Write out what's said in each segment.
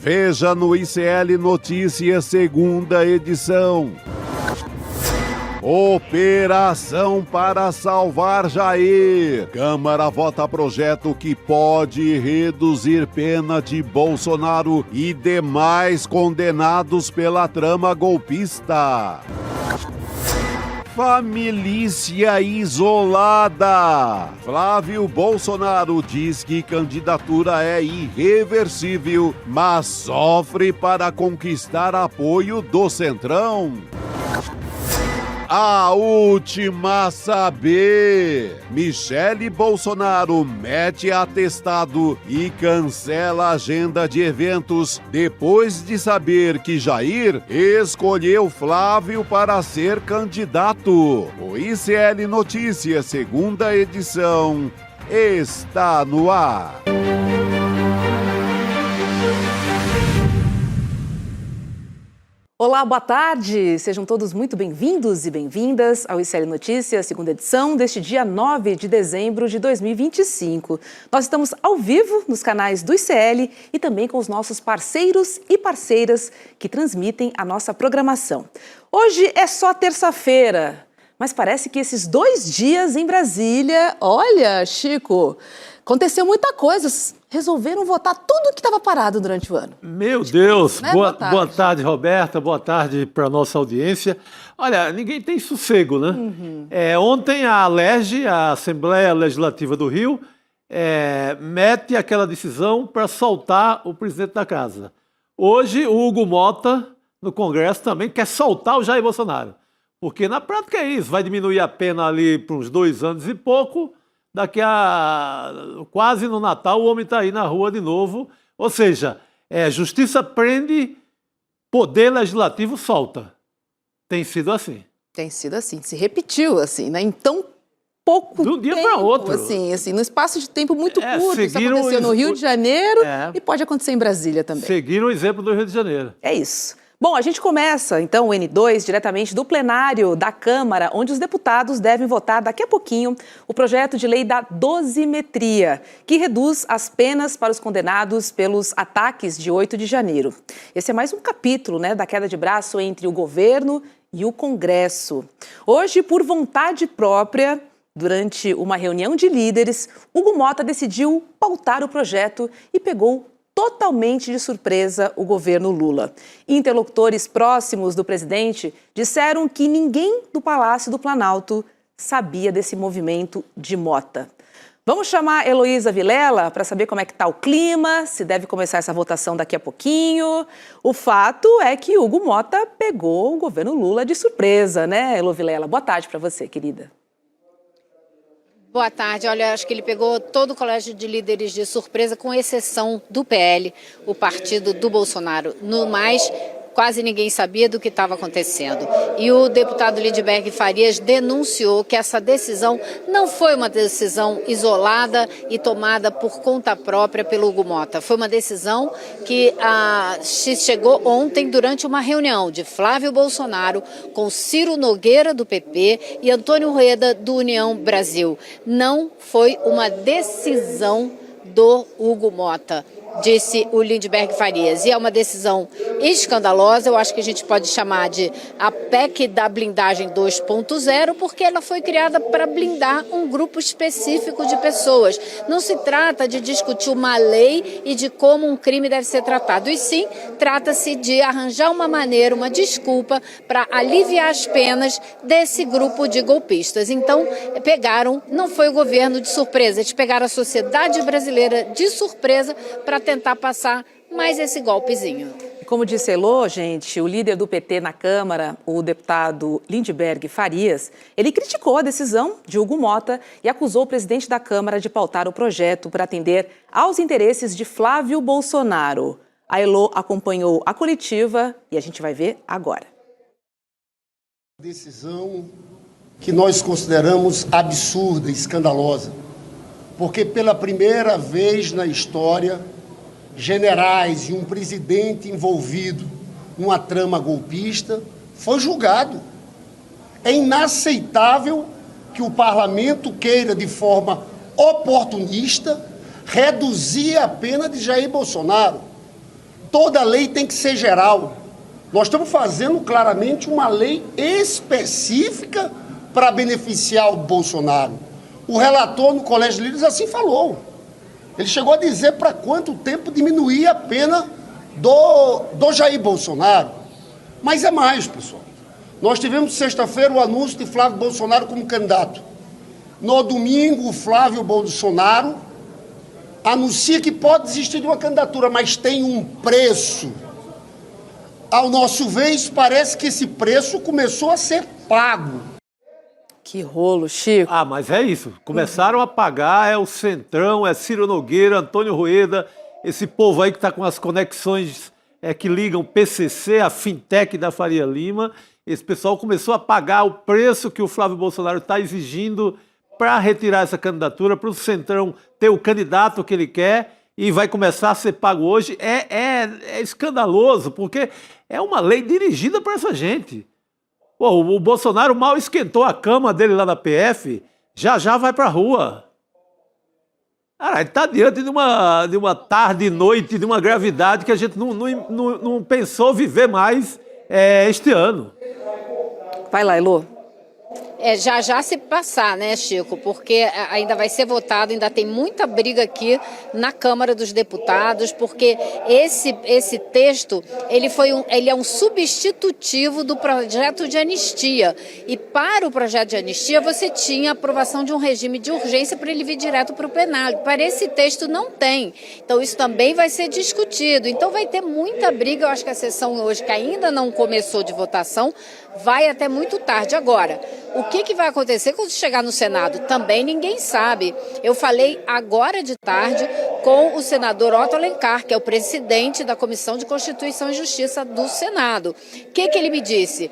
Veja no ICL Notícias, segunda edição. Operação para salvar Jair. Câmara vota projeto que pode reduzir pena de Bolsonaro e demais condenados pela trama golpista. Família isolada. Flávio Bolsonaro diz que candidatura é irreversível, mas sofre para conquistar apoio do Centrão. A última a saber: Michele Bolsonaro mete atestado e cancela a agenda de eventos depois de saber que Jair escolheu Flávio para ser candidato. O ICL Notícias, segunda edição, está no ar. Olá, boa tarde! Sejam todos muito bem-vindos e bem-vindas ao ICL Notícias, segunda edição, deste dia 9 de dezembro de 2025. Nós estamos ao vivo nos canais do ICL e também com os nossos parceiros e parceiras que transmitem a nossa programação. Hoje é só terça-feira, mas parece que esses 2 dias em Brasília, olha, Chico, aconteceu muita coisa. Resolveram votar tudo que estava parado durante o ano. Meu Deus! Né? Boa tarde, Roberta. Boa tarde para a nossa audiência. Olha, ninguém tem sossego, né? Ontem a ALERJ, a Assembleia Legislativa do Rio, mete aquela decisão para soltar o presidente da casa. Hoje, o Hugo Mota, no Congresso, também quer soltar o Jair Bolsonaro. Porque na prática é isso, vai diminuir a pena ali por uns 2 anos e pouco. Daqui a quase no Natal o homem está aí na rua de novo. Ou seja, justiça prende, poder legislativo solta. Tem sido assim. Tem sido assim, se repetiu assim, né? Em tão pouco tempo. De um dia para outro. Assim, no espaço de tempo muito curto. Isso Seguiram aconteceu no Rio de Janeiro e pode acontecer em Brasília também. Seguiram o exemplo do Rio de Janeiro. É isso. Bom, a gente começa, então, o N2 diretamente do plenário da Câmara, onde os deputados devem votar daqui a pouquinho o projeto de lei da dosimetria, que reduz as penas para os condenados pelos ataques de 8 de janeiro. Esse é mais um capítulo, né, da queda de braço entre o governo e o Congresso. Hoje, por vontade própria, durante uma reunião de líderes, Hugo Mota decidiu pautar o projeto e pegou totalmente de surpresa o governo Lula. Interlocutores próximos do presidente disseram que ninguém do Palácio do Planalto sabia desse movimento de Mota. Vamos chamar Heloísa Vilela para saber como é que está o clima, se deve começar essa votação daqui a pouquinho. O fato é que Hugo Mota pegou o governo Lula de surpresa, né, Elo Vilela? Boa tarde para você, querida. Boa tarde. Olha, acho que ele pegou todo o colégio de líderes de surpresa, com exceção do PL, o partido do Bolsonaro. No mais, quase ninguém sabia do que estava acontecendo. E o deputado Lindbergh Farias denunciou que essa decisão não foi uma decisão isolada e tomada por conta própria pelo Hugo Mota. Foi uma decisão que chegou ontem durante uma reunião de Flávio Bolsonaro com Ciro Nogueira, do PP, e Antônio Rueda, do União Brasil. Não foi uma decisão do Hugo Mota, disse o Lindbergh Farias. E é uma decisão escandalosa, eu acho que a gente pode chamar de a PEC da blindagem 2.0, porque ela foi criada para blindar um grupo específico de pessoas. Não se trata de discutir uma lei e de como um crime deve ser tratado, e sim, trata-se de arranjar uma maneira, uma desculpa para aliviar as penas desse grupo de golpistas. Então, não foi o governo de surpresa, eles pegaram a sociedade brasileira de surpresa para tentar passar mais esse golpezinho. Como disse Elô, gente, o líder do PT na Câmara, o deputado Lindbergh Farias, ele criticou a decisão de Hugo Mota e acusou o presidente da Câmara de pautar o projeto para atender aos interesses de Flávio Bolsonaro. A Elô acompanhou a coletiva e a gente vai ver agora. Decisão que nós consideramos absurda, escandalosa, porque pela primeira vez na história, generais e um presidente envolvido numa trama golpista foi julgado. É inaceitável que o parlamento queira, de forma oportunista, reduzir a pena de Jair Bolsonaro. toda lei tem que ser geral. Nós estamos fazendo claramente uma lei específica para beneficiar o Bolsonaro. O relator no Colégio de Líderes assim falou. Ele chegou a dizer para quanto tempo diminuir a pena do Jair Bolsonaro. Mas é mais, pessoal. Nós tivemos sexta-feira o anúncio de Flávio Bolsonaro como candidato. No domingo, o Flávio Bolsonaro anuncia que pode desistir de uma candidatura, mas tem um preço. Ao nosso ver, isso parece que esse preço começou a ser pago. Que rolo, Chico. Ah, mas é isso. Começaram a pagar, é o Centrão, é Ciro Nogueira, Antônio Rueda, esse povo aí que está com as conexões que ligam PCC, a fintech da Faria Lima. Esse pessoal começou a pagar o preço que o Flávio Bolsonaro está exigindo para retirar essa candidatura, para o Centrão ter o candidato que ele quer e vai começar a ser pago hoje. É escandaloso, porque é uma lei dirigida para essa gente. Pô, o Bolsonaro mal esquentou a cama dele lá na PF, já vai para a rua. Cara, ele está diante de uma tarde e noite, de uma gravidade que a gente não pensou viver mais este ano. Vai lá, Elô. Já se passar, né, Chico? Porque ainda vai ser votado, ainda tem muita briga aqui na Câmara dos Deputados, porque esse texto, ele é um substitutivo do projeto de anistia. E para o projeto de anistia, você tinha a aprovação de um regime de urgência para ele vir direto para o plenário. Para esse texto não tem. Então isso também vai ser discutido. Então vai ter muita briga. Eu acho que a sessão hoje, que ainda não começou de votação, vai até muito tarde. Agora, o que vai acontecer quando chegar no Senado? Também ninguém sabe. Eu falei agora de tarde com o senador Otto Alencar, que é o presidente da Comissão de Constituição e Justiça do Senado. O que ele me disse?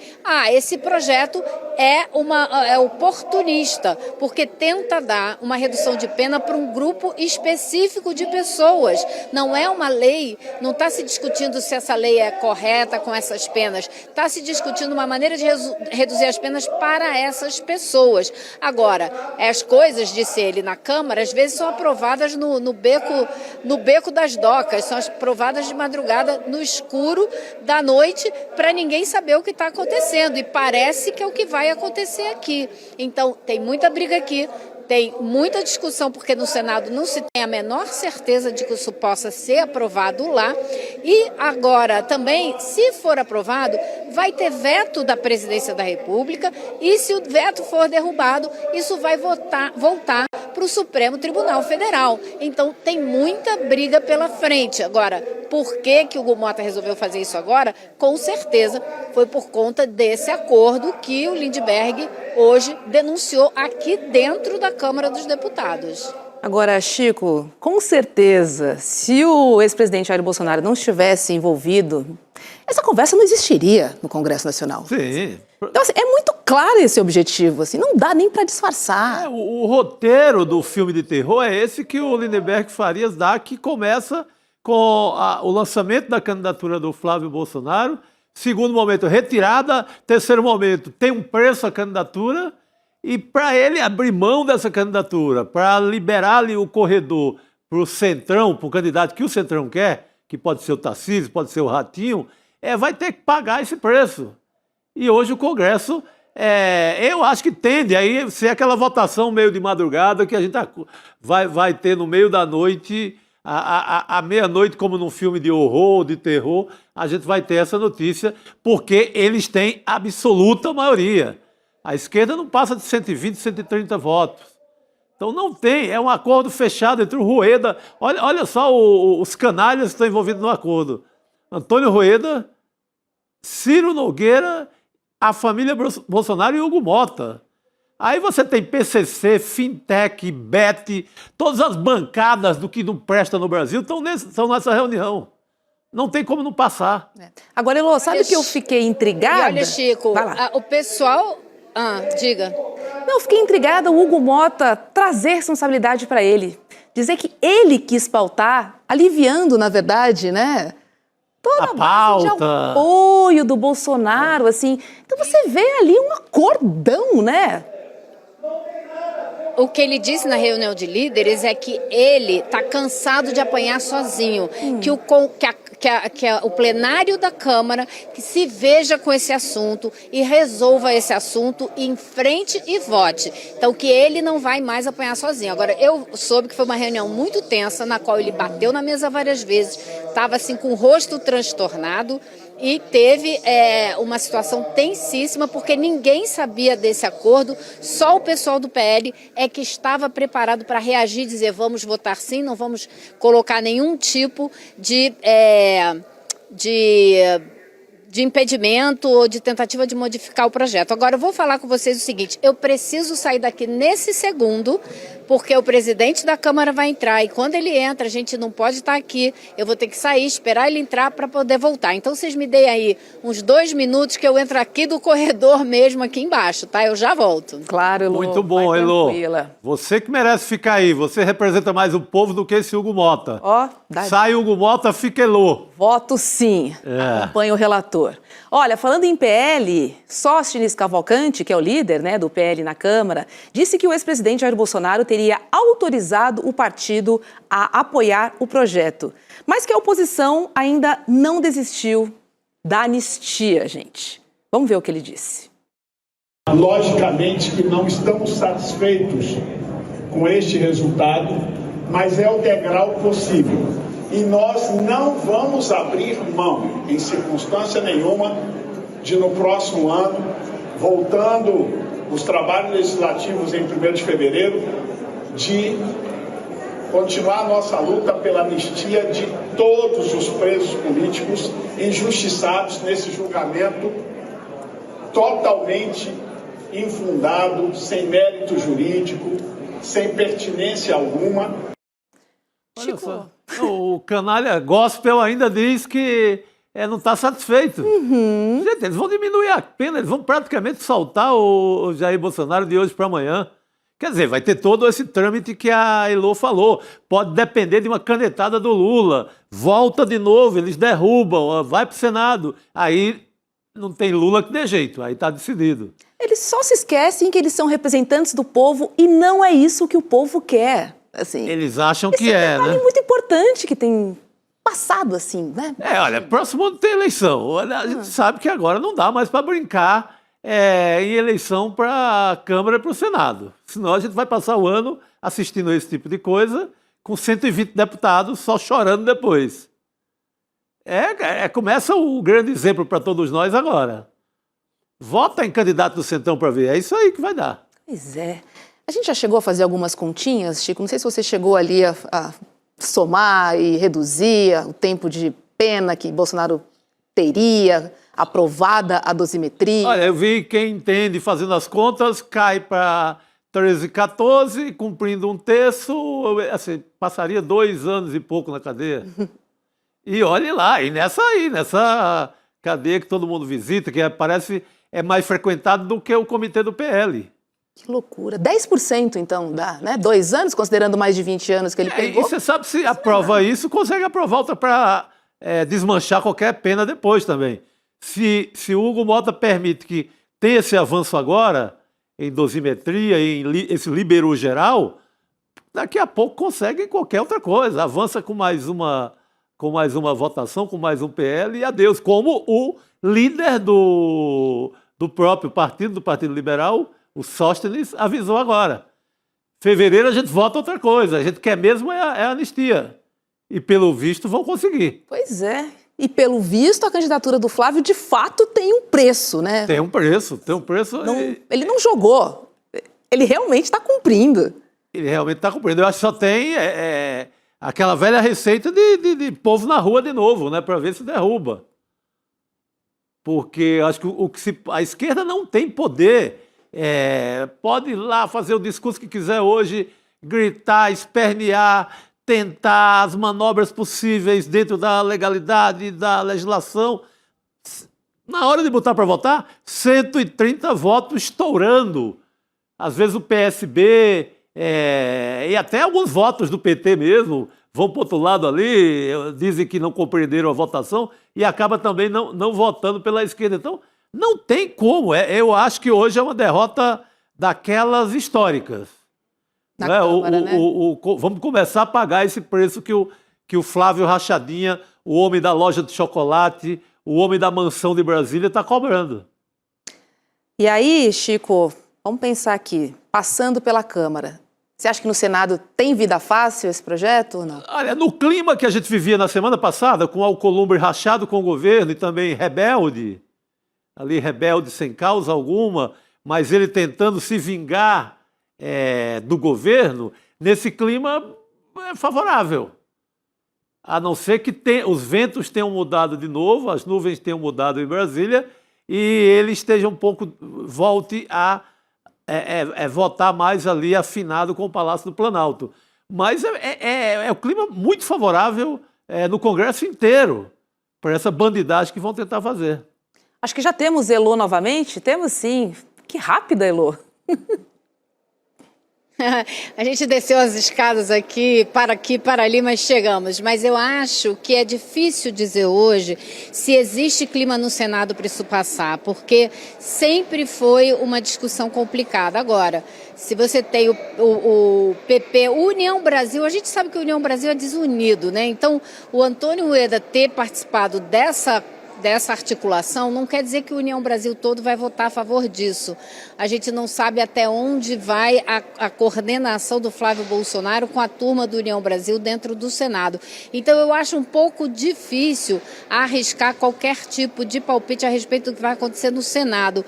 Esse projeto é oportunista, porque tenta dar uma redução de pena para um grupo específico de pessoas. Não é uma lei, não está se discutindo se essa lei é correta com essas penas. Está se discutindo uma maneira de reduzir as penas para essas pessoas. Agora, as coisas, disse ele na Câmara, às vezes são aprovadas no beco das docas, são aprovadas de madrugada, no escuro da noite, para ninguém saber o que está acontecendo. E parece que é o que vai acontecer aqui. Então, tem muita briga aqui, tem muita discussão, porque no Senado não se tem a menor certeza de que isso possa ser aprovado lá. E agora, também, se for aprovado, vai ter veto da Presidência da República, e se o veto for derrubado, isso vai voltar para o Supremo Tribunal Federal. Então, tem muita briga pela frente. Agora, por que o Hugo Mota resolveu fazer isso agora? Com certeza foi por conta desse acordo que o Lindbergh hoje denunciou aqui dentro da Câmara dos Deputados. Agora, Chico, com certeza, se o ex-presidente Jair Bolsonaro não estivesse envolvido, essa conversa não existiria no Congresso Nacional. Sim. Então, assim, é muito claro esse objetivo, assim, não dá nem para disfarçar. O roteiro do filme de terror é esse que o Lindenberg Farias dá, que começa com o lançamento da candidatura do Flávio Bolsonaro, segundo momento, retirada, terceiro momento, tem um preço a candidatura, e para ele abrir mão dessa candidatura, para liberar ali o corredor para o Centrão, para o candidato que o Centrão quer, que pode ser o Tarcísio, pode ser o Ratinho, vai ter que pagar esse preço. E hoje o Congresso, eu acho que tende a ser aquela votação meio de madrugada que a gente vai ter no meio da noite, à meia-noite, como num filme de horror, de terror, a gente vai ter essa notícia, porque eles têm absoluta maioria. A esquerda não passa de 120, 130 votos. Então não tem, é um acordo fechado entre o Rueda. Olha só os canalhas que estão envolvidos no acordo. Antônio Rueda, Ciro Nogueira, a família Bolsonaro e Hugo Mota. Aí você tem PCC, Fintech, Bet, todas as bancadas do que não presta no Brasil estão nessa reunião. Não tem como não passar. Agora, Elô, sabe que eu fiquei intrigada? E olha, Chico, o pessoal... diga. Não, eu fiquei intrigada o Hugo Mota trazer responsabilidade para ele. Dizer que ele quis pautar, aliviando, na verdade, né? Toda a base de apoio do Bolsonaro, assim. Então você vê ali um acordão, né? O que ele disse na reunião de líderes é que ele está cansado de apanhar sozinho, o plenário da Câmara que se veja com esse assunto e resolva esse assunto em frente e vote. Então, que ele não vai mais apanhar sozinho. Agora, eu soube que foi uma reunião muito tensa, na qual ele bateu na mesa várias vezes, estava assim com o rosto transtornado, e teve uma situação tensíssima, porque ninguém sabia desse acordo, só o pessoal do PL é que estava preparado para reagir, dizer vamos votar sim, não vamos colocar nenhum tipo de impedimento ou de tentativa de modificar o projeto. Agora eu vou falar com vocês o seguinte, eu preciso sair daqui nesse segundo, porque o presidente da Câmara vai entrar e quando ele entra a gente não pode estar aqui, eu vou ter que sair, esperar ele entrar para poder voltar. Então vocês me deem aí uns 2 minutos que eu entro aqui do corredor mesmo aqui embaixo, tá? Eu já volto. Claro, Elô. Muito bom, Elô. Tranquila. Você que merece ficar aí, você representa mais o povo do que esse Hugo Mota. Ó, Sai Hugo Mota, fica Elô. voto sim. Acompanho o relator. Olha, falando em PL, Sóstenes Cavalcante, que é o líder, né, do PL na Câmara, disse que o ex-presidente Jair Bolsonaro teria autorizado o partido a apoiar o projeto, mas que a oposição ainda não desistiu da anistia, gente. Vamos ver o que ele disse. Logicamente que não estamos satisfeitos com este resultado, mas é o degrau possível. E nós não vamos abrir mão, em circunstância nenhuma, de no próximo ano, voltando os trabalhos legislativos em 1º de fevereiro, de continuar a nossa luta pela anistia de todos os presos políticos injustiçados nesse julgamento totalmente infundado, sem mérito jurídico, sem pertinência alguma. Olha só, o canalha gospel ainda diz que não está satisfeito. Gente, eles vão diminuir a pena, eles vão praticamente soltar o Jair Bolsonaro de hoje para amanhã. Quer dizer, vai ter todo esse trâmite que a Elô falou. Pode depender de uma canetada do Lula. Volta de novo, eles derrubam, vai para o Senado. Aí não tem Lula que dê jeito, aí está decidido. Eles só se esquecem que eles são representantes do povo e não é isso que o povo quer. Assim, eles acham que é, né? É muito importante que tem passado assim, né? Olha, próximo ano tem eleição. A gente sabe que agora não dá mais para brincar em eleição para a Câmara e para o Senado. Senão a gente vai passar o ano assistindo esse tipo de coisa com 120 deputados só chorando depois. Começa o grande exemplo para todos nós agora. Vota em candidato do Centrão para ver. É isso aí que vai dar. Pois é. A gente já chegou a fazer algumas continhas, Chico. Não sei se você chegou ali a somar e reduzir o tempo de pena que Bolsonaro teria, aprovada a dosimetria. Olha, eu vi quem entende fazendo as contas, cai para 13, 14, cumprindo 1/3, assim, passaria 2 anos e pouco na cadeia. E olhe lá, e nessa cadeia que todo mundo visita, que parece mais frequentado do que o comitê do PL. Que loucura. 10% então dá, né? 2 anos, considerando mais de 20 anos que ele pegou. E você sabe se aprova isso, consegue aprovar outra para desmanchar qualquer pena depois também. Se o Hugo Mota permite que tenha esse avanço agora, em dosimetria, esse liberou geral, daqui a pouco consegue qualquer outra coisa. Avança com mais uma votação, com mais um PL e adeus. Como o líder do próprio partido, do Partido Liberal, o Sóstenes, avisou agora. Fevereiro a gente vota outra coisa. A gente quer mesmo a anistia. E pelo visto vão conseguir. Pois é. E pelo visto a candidatura do Flávio de fato tem um preço, né? Tem um preço. Ele não jogou. Ele realmente está cumprindo. Ele realmente está cumprindo. Eu acho que só tem aquela velha receita de povo na rua de novo, né? Para ver se derruba. Porque acho que a esquerda não tem poder. Pode ir lá fazer o discurso que quiser hoje, gritar, espernear, tentar as manobras possíveis dentro da legalidade, da legislação. Na hora de botar para votar, 130 votos estourando. Às vezes o PSB e até alguns votos do PT mesmo vão para o outro lado ali, dizem que não compreenderam a votação e acaba também não votando pela esquerda. Então, não tem como. Eu acho que hoje é uma derrota daquelas históricas. Na Câmara, né? Vamos começar a pagar esse preço que que o Flávio Rachadinha, o homem da loja de chocolate, o homem da mansão de Brasília, está cobrando. E aí, Chico, vamos pensar aqui, passando pela Câmara. Você acha que no Senado tem vida fácil esse projeto ou não? Olha, no clima que a gente vivia na semana passada, com o Alcolumbre rachado com o governo e também rebelde, ali rebelde sem causa alguma, mas ele tentando se vingar do governo, nesse clima é favorável. A não ser que os ventos tenham mudado de novo, as nuvens tenham mudado em Brasília e ele esteja volte a votar mais ali afinado com o Palácio do Planalto. Mas é um clima muito favorável no Congresso inteiro para essa bandidagem que vão tentar fazer. Acho que já temos Elô novamente? Temos sim. Que rápida, Elô. A gente desceu as escadas aqui, para ali, mas chegamos. Mas eu acho que é difícil dizer hoje se existe clima no Senado para isso passar, porque sempre foi uma discussão complicada. Agora, se você tem o PP, o União Brasil, a gente sabe que o União Brasil é desunido, né? Então, o Antônio Rueda ter participado dessa articulação não quer dizer que o União Brasil todo vai votar a favor disso. A gente não sabe até onde vai a coordenação do Flávio Bolsonaro com a turma do União Brasil dentro do Senado. Então eu acho um pouco difícil arriscar qualquer tipo de palpite a respeito do que vai acontecer no Senado.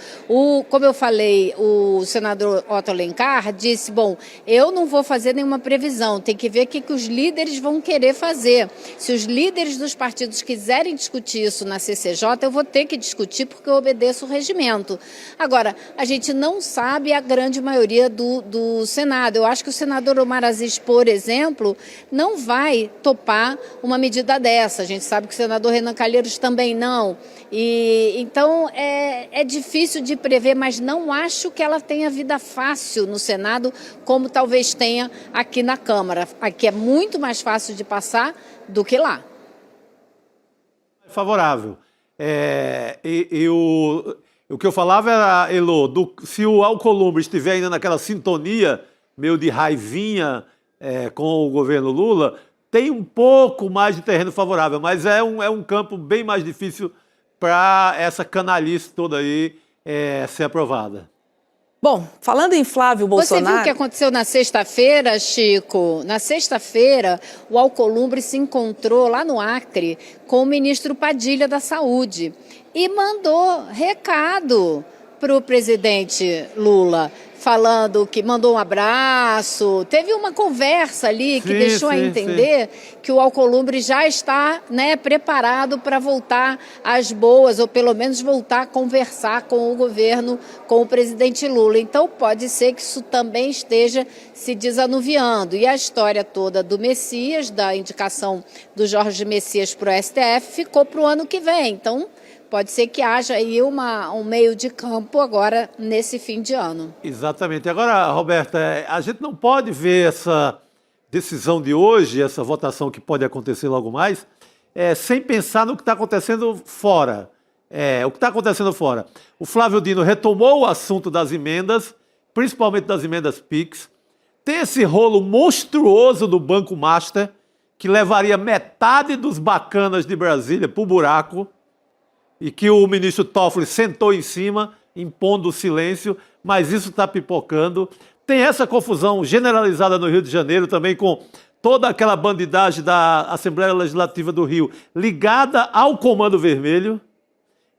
Como eu falei, o senador Otto Alencar disse, bom, eu não vou fazer nenhuma previsão, tem que ver o que os líderes vão querer fazer. Se os líderes dos partidos quiserem discutir isso na CCJ, eu vou ter que discutir porque eu obedeço o regimento. Agora, a gente não sabe a grande maioria do Senado. Eu acho que o senador Omar Aziz, por exemplo, não vai topar uma medida dessa. A gente sabe que o senador Renan Calheiros também não. Então, é difícil de prever, mas não acho que ela tenha vida fácil no Senado, como talvez tenha aqui na Câmara. Aqui é muito mais fácil de passar do que lá. Favorável. O que eu falava era, Elô, se o Alcolumbre estiver ainda naquela sintonia meio de raivinha com o governo Lula, tem um pouco mais de terreno favorável, mas é um campo bem mais difícil para essa canalice toda aí ser aprovada. Bom, falando em Flávio Bolsonaro... Você viu o que aconteceu na sexta-feira, Chico? Na sexta-feira, o Alcolumbre se encontrou lá no Acre com o ministro Padilha da Saúde e mandou recado para o presidente Lula, falando que mandou um abraço. Teve uma conversa ali que deixou a entender que o Alcolumbre já está, preparado para voltar às boas, ou pelo menos voltar a conversar com o governo, com o presidente Lula. Então pode ser que isso também esteja se desanuviando. E a história toda do Messias, da indicação do Jorge Messias para o STF, ficou para o ano que vem. Então pode ser que haja aí um meio de campo agora nesse fim de ano. Exatamente. Agora, Roberta, a gente não pode ver essa decisão de hoje, essa votação que pode acontecer logo mais, sem pensar no que está acontecendo fora. O que está acontecendo fora? O Flávio Dino retomou o assunto das emendas, principalmente das emendas PIX. Tem esse rolo monstruoso do Banco Master, que levaria metade dos bacanas de Brasília para o buraco, e que o ministro Toffoli sentou em cima, impondo o silêncio, mas isso está pipocando. Tem essa confusão generalizada no Rio de Janeiro também, com toda aquela bandidagem da Assembleia Legislativa do Rio ligada ao Comando Vermelho.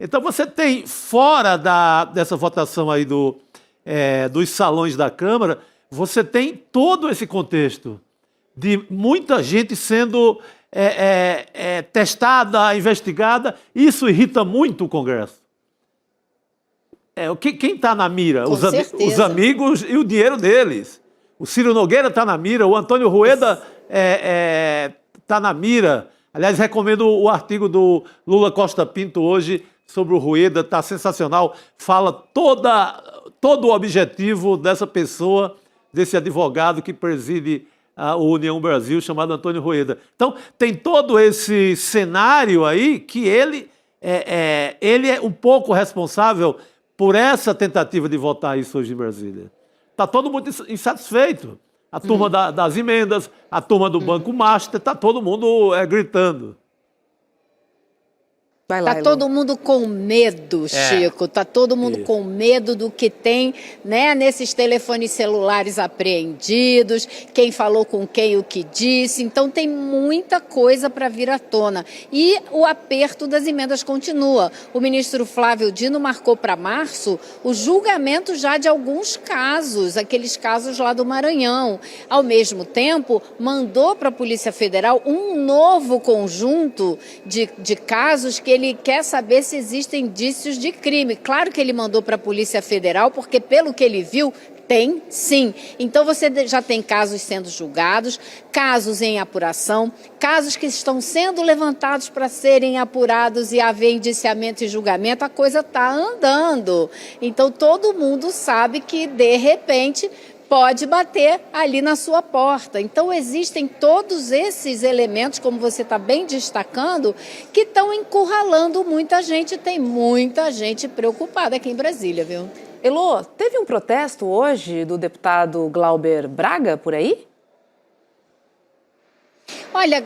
Então você tem, fora dessa votação aí dos salões da Câmara, você tem todo esse contexto de muita gente sendo testada, investigada. Isso irrita muito o Congresso. Quem está na mira? Os amigos e o dinheiro deles. O Ciro Nogueira está na mira, o Antônio Rueda está na mira. Aliás, recomendo o artigo do Lula Costa Pinto hoje sobre o Rueda, está sensacional. Fala todo o objetivo dessa pessoa, desse advogado que preside a União Brasil, chamado Antônio Rueda. Então, tem todo esse cenário aí que ele é um pouco responsável por essa tentativa de votar isso hoje em Brasília. Está todo mundo insatisfeito. A turma das emendas, a turma do Banco Master, está todo mundo gritando. Vai lá, Tá Elô. todo mundo com medo, Chico. Tá todo mundo com medo do que tem, né, nesses telefones celulares apreendidos, quem falou com quem, o que disse. Então tem muita coisa para vir à tona. E o aperto das emendas continua. O ministro Flávio Dino marcou para março o julgamento já de alguns casos, aqueles casos lá do Maranhão. Ao mesmo tempo, mandou para a Polícia Federal um novo conjunto de casos que ele quer saber se existem indícios de crime. Claro que ele mandou para a Polícia Federal, porque pelo que ele viu, tem sim. Então você já tem casos sendo julgados, casos em apuração, casos que estão sendo levantados para serem apurados e haver indiciamento e julgamento, a coisa está andando. Então todo mundo sabe que, de repente, pode bater ali na sua porta. Então existem todos esses elementos, como você está bem destacando, que estão encurralando muita gente. Tem muita gente preocupada aqui em Brasília, viu? Elô, teve um protesto hoje do deputado Glauber Braga por aí? Olha,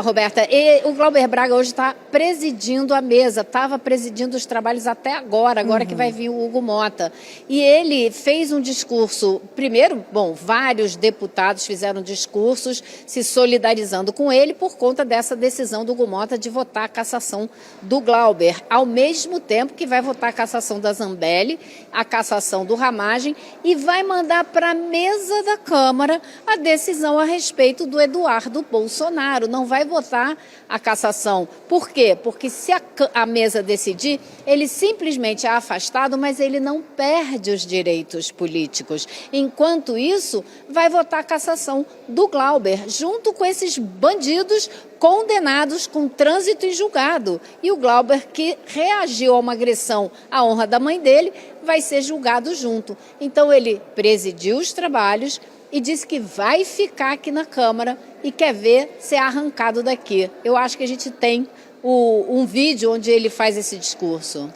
Roberta, o Glauber Braga hoje está presidindo a mesa, estava presidindo os trabalhos até agora que vai vir o Hugo Mota. E ele fez um discurso, primeiro, vários deputados fizeram discursos se solidarizando com ele por conta dessa decisão do Hugo Mota de votar a cassação do Glauber, ao mesmo tempo que vai votar a cassação da Zambelli, a cassação do Ramagem e vai mandar para a mesa da Câmara a decisão a respeito do Eduardo Bolsonaro. Não vai votar a cassação. Por quê? Porque se a mesa decidir, ele simplesmente é afastado, mas ele não perde os direitos políticos. Enquanto isso, vai votar a cassação do Glauber, junto com esses bandidos condenados com trânsito em julgado. E o Glauber, que reagiu a uma agressão à honra da mãe dele, vai ser julgado junto. Então ele presidiu os trabalhos e disse que vai ficar aqui na Câmara e quer ver ser arrancado daqui. Eu acho que a gente tem um vídeo onde ele faz esse discurso.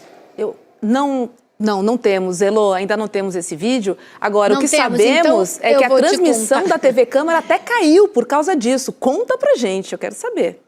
Não temos, Elô, ainda não temos esse vídeo. Agora, Não o que temos, sabemos então é que a eu vou te transmissão contar. da TV Câmara até caiu por causa disso. Conta pra gente, eu quero saber.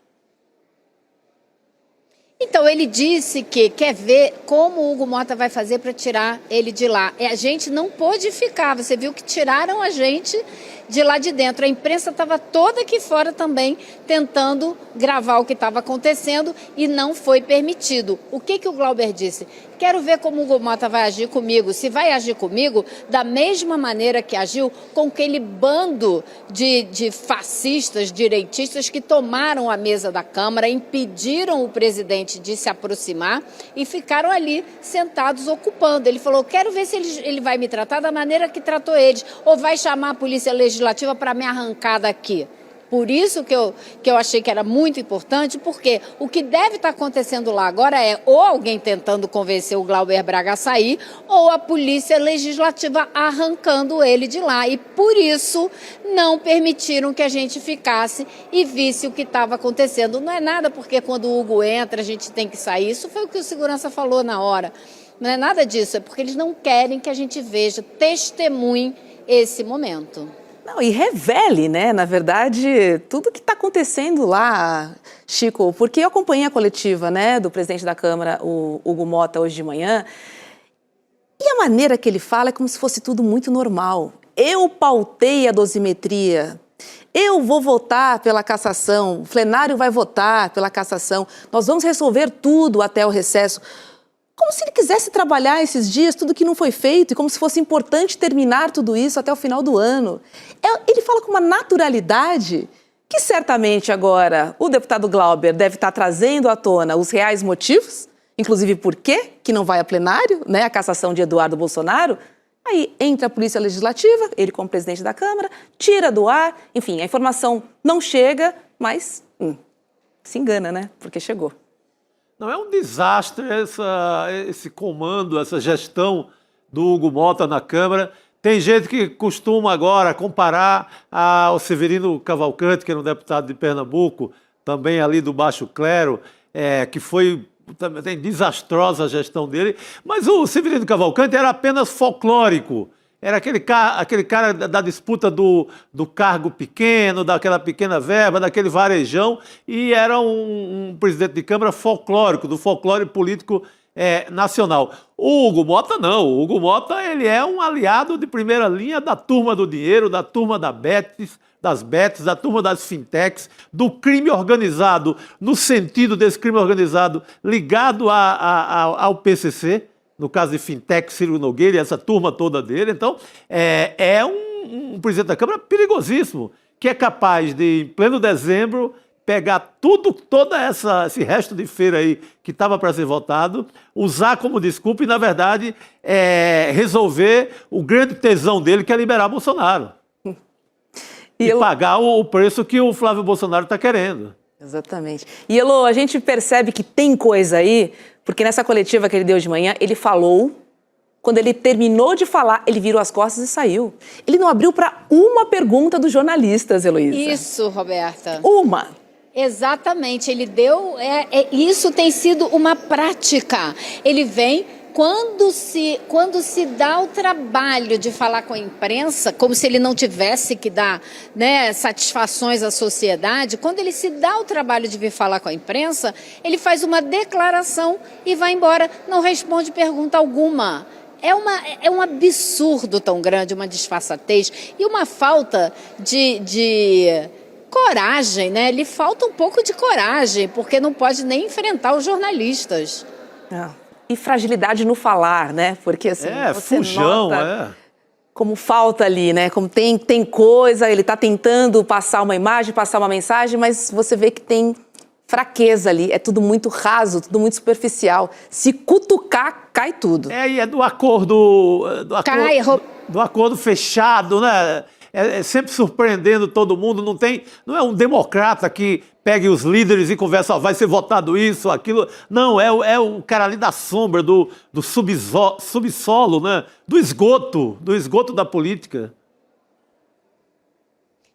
Então, ele disse que quer ver como o Hugo Mota vai fazer para tirar ele de lá. A gente não pôde ficar, você viu que tiraram a gente de lá de dentro. A imprensa estava toda aqui fora também tentando gravar o que estava acontecendo e não foi permitido. O que o Glauber disse? Quero ver como o Hugo Mota vai agir comigo. Se vai agir comigo da mesma maneira que agiu com aquele bando de fascistas, direitistas que tomaram a mesa da Câmara, impediram o presidente de se aproximar e ficaram ali sentados ocupando. Ele falou, quero ver se ele vai me tratar da maneira que tratou eles ou vai chamar a Polícia Legislativa para me arrancar daqui. Por isso que eu achei que era muito importante, porque o que deve estar acontecendo lá agora é ou alguém tentando convencer o Glauber Braga a sair, ou a Polícia Legislativa arrancando ele de lá. E por isso não permitiram que a gente ficasse e visse o que estava acontecendo. Não é nada porque quando o Hugo entra a gente tem que sair. Isso foi o que o segurança falou na hora. Não é nada disso, é porque eles não querem que a gente veja, testemunhe esse momento. Não, e revele, né, na verdade, tudo que está acontecendo lá, Chico, porque eu acompanhei a coletiva, né, do presidente da Câmara, o Hugo Mota, hoje de manhã, e a maneira que ele fala é como se fosse tudo muito normal. Eu pautei a dosimetria, eu vou votar pela cassação, o plenário vai votar pela cassação, nós vamos resolver tudo até o recesso. Como se ele quisesse trabalhar esses dias, tudo que não foi feito, e como se fosse importante terminar tudo isso até o final do ano. Ele fala com uma naturalidade que certamente agora o deputado Glauber deve estar trazendo à tona os reais motivos, inclusive por quê que não vai a plenário, né, a cassação de Eduardo Bolsonaro. Aí entra a Polícia Legislativa, ele como presidente da Câmara, tira do ar, enfim, a informação não chega, mas se engana, né, porque chegou. Não, é um desastre esse comando, essa gestão do Hugo Mota na Câmara. Tem gente que costuma agora comparar ao Severino Cavalcante, que era um deputado de Pernambuco, também ali do Baixo Clero, que foi também desastrosa a gestão dele. Mas o Severino Cavalcante era apenas folclórico. Era aquele cara da disputa do cargo pequeno, daquela pequena verba, daquele varejão, e era um presidente de Câmara folclórico, do folclore político nacional. O Hugo Mota não. O Hugo Mota ele é um aliado de primeira linha da turma do dinheiro, da turma das bets, da turma das fintechs, do crime organizado, no sentido desse crime organizado ligado ao PCC, no caso de fintech, Ciro Nogueira e essa turma toda dele. Então, é um presidente da Câmara perigosíssimo, que é capaz de, em pleno dezembro, pegar todo esse resto de feira aí que estava para ser votado, usar como desculpa e, na verdade, resolver o grande tesão dele, que é liberar Bolsonaro. E pagar o preço que o Flávio Bolsonaro está querendo. Exatamente. E, Elô, a gente percebe que tem coisa aí, porque nessa coletiva que ele deu de manhã, ele falou, quando ele terminou de falar, ele virou as costas e saiu. Ele não abriu para uma pergunta dos jornalistas, Heloísa. Isso, Roberta. Uma. Exatamente, ele deu... isso tem sido uma prática. Ele vem... Quando se dá o trabalho de falar com a imprensa, como se ele não tivesse que dar, né, satisfações à sociedade, quando ele se dá o trabalho de vir falar com a imprensa, ele faz uma declaração e vai embora, não responde pergunta alguma. É um absurdo tão grande, uma disfarçatez e uma falta de coragem, né? Lhe falta um pouco de coragem, porque não pode nem enfrentar os jornalistas. E fragilidade no falar, né? Porque assim, você fujão, nota como falta ali, né? Como tem coisa, ele está tentando passar uma imagem, passar uma mensagem, mas você vê que tem fraqueza ali. É tudo muito raso, tudo muito superficial. Se cutucar, cai tudo. E é do acordo fechado, né? É sempre surpreendendo todo mundo. Não é um democrata que pegue os líderes e conversa, vai ser votado isso, aquilo. Não, é o cara ali da sombra, do subsolo, né? Do esgoto da política.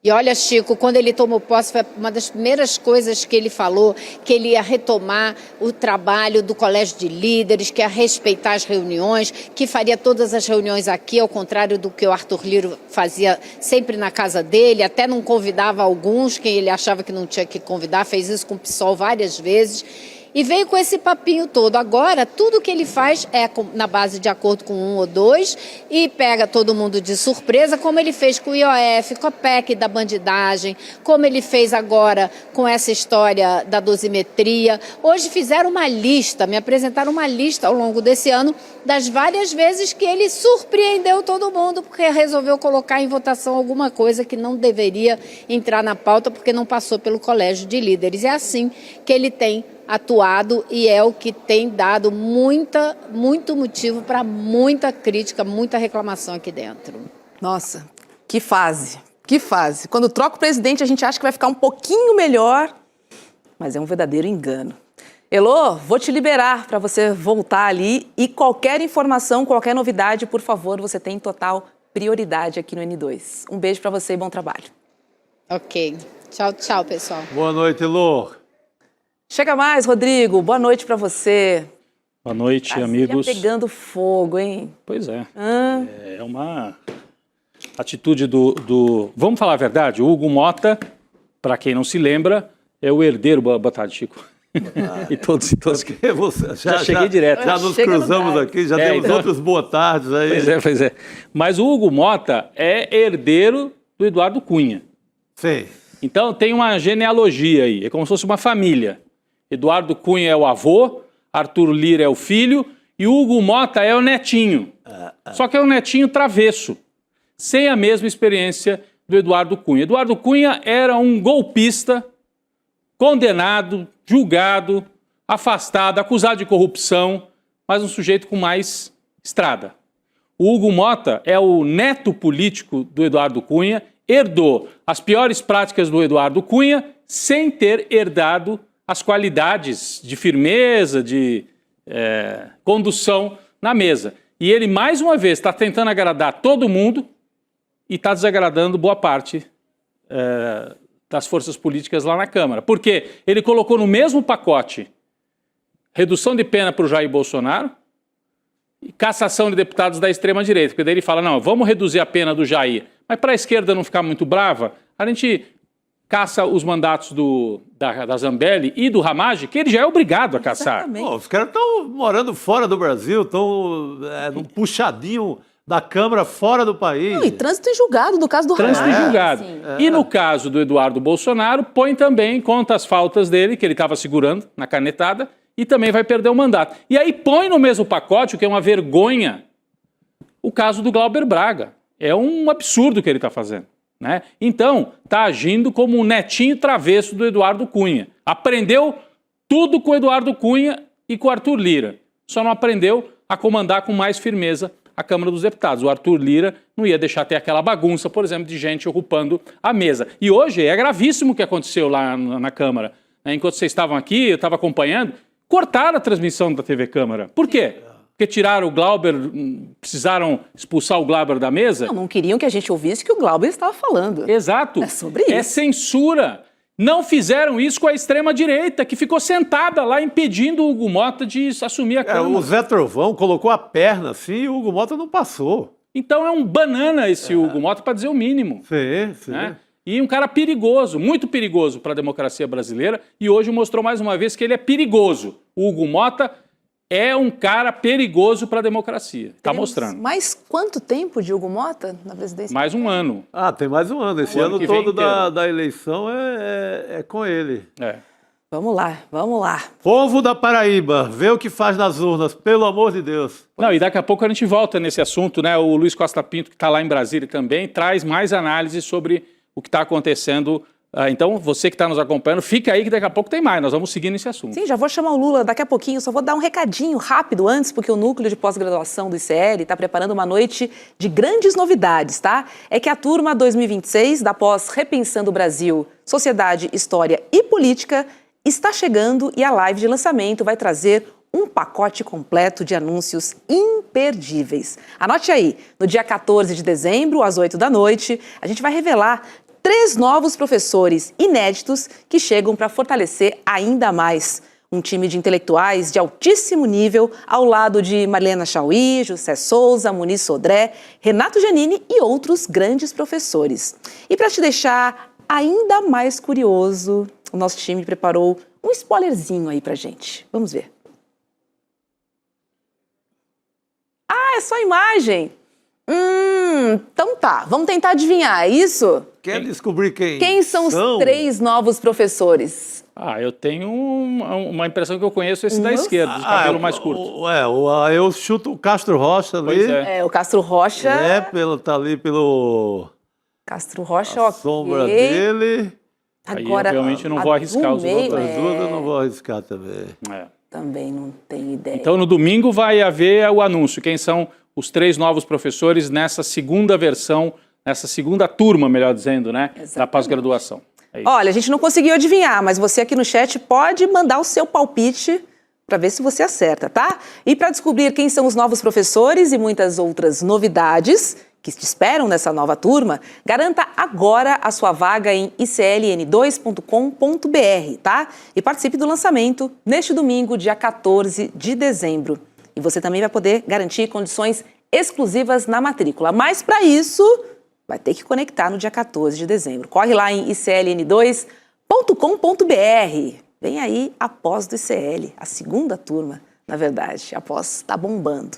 E olha, Chico, quando ele tomou posse, foi uma das primeiras coisas que ele falou, que ele ia retomar o trabalho do Colégio de Líderes, que ia respeitar as reuniões, que faria todas as reuniões aqui, ao contrário do que o Arthur Lira fazia sempre na casa dele, até não convidava alguns, que ele achava que não tinha que convidar, fez isso com o PSOL várias vezes. E veio com esse papinho todo. Agora, tudo que ele faz é na base de acordo com um ou dois e pega todo mundo de surpresa, como ele fez com o IOF, com a PEC da bandidagem, como ele fez agora com essa história da dosimetria. Hoje fizeram uma lista, me apresentaram uma lista ao longo desse ano das várias vezes que ele surpreendeu todo mundo porque resolveu colocar em votação alguma coisa que não deveria entrar na pauta porque não passou pelo Colégio de Líderes. É assim que ele tem atuado e é o que tem dado muito motivo para muita crítica, muita reclamação aqui dentro. Nossa, que fase, que fase. Quando troca o presidente, a gente acha que vai ficar um pouquinho melhor, mas é um verdadeiro engano. Elô, vou te liberar para você voltar ali e qualquer informação, qualquer novidade, por favor, você tem total prioridade aqui no N2. Um beijo para você e bom trabalho. Ok. Tchau, pessoal. Boa noite, Elô. Chega mais, Rodrigo. Boa noite para você. Boa noite, amigos. Pegando fogo, hein? Pois é. É uma atitude do... Vamos falar a verdade, o Hugo Mota, para quem não se lembra, é o herdeiro... Boa tarde, Chico. E todos que... Já cheguei direto. Já nos cruzamos aqui, já temos então... outros boa tardes aí. Pois é. Mas o Hugo Mota é herdeiro do Eduardo Cunha. Sim. Então tem uma genealogia aí, é como se fosse uma família. Eduardo Cunha é o avô, Arthur Lira é o filho e Hugo Mota é o netinho. Só que é um netinho travesso, sem a mesma experiência do Eduardo Cunha. Eduardo Cunha era um golpista, condenado, julgado, afastado, acusado de corrupção, mas um sujeito com mais estrada. O Hugo Mota é o neto político do Eduardo Cunha, herdou as piores práticas do Eduardo Cunha sem ter herdado as qualidades de firmeza, de condução na mesa. E ele, mais uma vez, está tentando agradar todo mundo e está desagradando boa parte das forças políticas lá na Câmara. Porque ele colocou no mesmo pacote redução de pena para o Jair Bolsonaro, cassação de deputados da extrema-direita, porque daí ele fala, não, vamos reduzir a pena do Jair. Mas para a esquerda não ficar muito brava, a gente caça os mandatos da Zambelli e do Ramaggi, que ele já é obrigado a caçar. Pô, os caras estão morando fora do Brasil, estão num puxadinho da Câmara fora do país. Não, e trânsito em julgado, no caso do Trânsito em Ramaggi. julgado. E no caso do Eduardo Bolsonaro, põe também, conta as faltas dele, que ele estava segurando na canetada, e também vai perder o mandato. E aí põe no mesmo pacote, o que é uma vergonha, o caso do Glauber Braga. É um absurdo o que ele está fazendo. Né? Então, está agindo como um netinho travesso do Eduardo Cunha. Aprendeu tudo com o Eduardo Cunha e com o Arthur Lira. Só não aprendeu a comandar com mais firmeza a Câmara dos Deputados. O Arthur Lira não ia deixar ter aquela bagunça, por exemplo, de gente ocupando a mesa. E hoje é gravíssimo o que aconteceu lá na Câmara. Enquanto vocês estavam aqui, eu estava acompanhando, cortaram a transmissão da TV Câmara. Por quê? Porque tiraram o Glauber, precisaram expulsar o Glauber da mesa? Não queriam que a gente ouvisse o que o Glauber estava falando. Exato. É sobre isso. É censura. Não fizeram isso com a extrema-direita, que ficou sentada lá impedindo o Hugo Mota de assumir a Câmara. O Zé Trovão colocou a perna assim e o Hugo Mota não passou. Então é um banana esse Hugo Mota, para dizer o mínimo. Sim. Né? E um cara perigoso, muito perigoso para a democracia brasileira, e hoje mostrou mais uma vez que ele é perigoso. O Hugo Mota é um cara perigoso para a democracia. Está mostrando. Mais quanto tempo de Hugo Mota na presidência? Mais um ano. Tem mais um ano. Esse ano todo da eleição é com ele. Vamos lá. Povo da Paraíba, vê o que faz nas urnas, pelo amor de Deus. Não, e daqui a pouco a gente volta nesse assunto, né? O Luiz Costa Pinto, que está lá em Brasília também, traz mais análises sobre o que está acontecendo. Então, você que está nos acompanhando, fica aí que daqui a pouco tem mais. Nós vamos seguir nesse assunto. Sim, já vou chamar o Lula daqui a pouquinho. Só vou dar um recadinho rápido antes, porque o Núcleo de Pós-Graduação do ICL está preparando uma noite de grandes novidades, tá? É que a turma 2026 da pós Repensando o Brasil, Sociedade, História e Política está chegando e a live de lançamento vai trazer um pacote completo de anúncios imperdíveis. Anote aí, no dia 14 de dezembro, às 8 da noite, a gente vai revelar 3 novos professores inéditos que chegam para fortalecer ainda mais um time de intelectuais de altíssimo nível ao lado de Marlena Chauí, José Souza, Muniz Sodré, Renato Giannini e outros grandes professores. E para te deixar ainda mais curioso, o nosso time preparou um spoilerzinho aí pra gente. Vamos ver. É só imagem? Então tá, vamos tentar adivinhar, é isso? Quer descobrir Quem são os 3 novos professores? Eu tenho uma impressão que eu conheço esse da esquerda, de cabelo mais curto. Eu chuto o Castro Rocha ali. Pois é. O Castro Rocha... tá ali pelo... Castro Rocha, a sombra dele. Agora, aí eu realmente não vou arriscar os outros. As duas eu não vou arriscar também. Também não tenho ideia. Então, no domingo vai haver o anúncio. Quem são os 3 novos professores nessa segunda versão, nessa segunda turma, melhor dizendo, né? Exatamente. Da pós-graduação. Olha, a gente não conseguiu adivinhar, mas você aqui no chat pode mandar o seu palpite para ver se você acerta, tá? E para descobrir quem são os novos professores e muitas outras novidades que te esperam nessa nova turma, garanta agora a sua vaga em icln2.com.br, tá? E participe do lançamento neste domingo, dia 14 de dezembro. E você também vai poder garantir condições exclusivas na matrícula. Mas para isso, vai ter que conectar no dia 14 de dezembro. Corre lá em icln2.com.br. Vem aí a pós do ICL, a segunda turma, na verdade. A pós está bombando.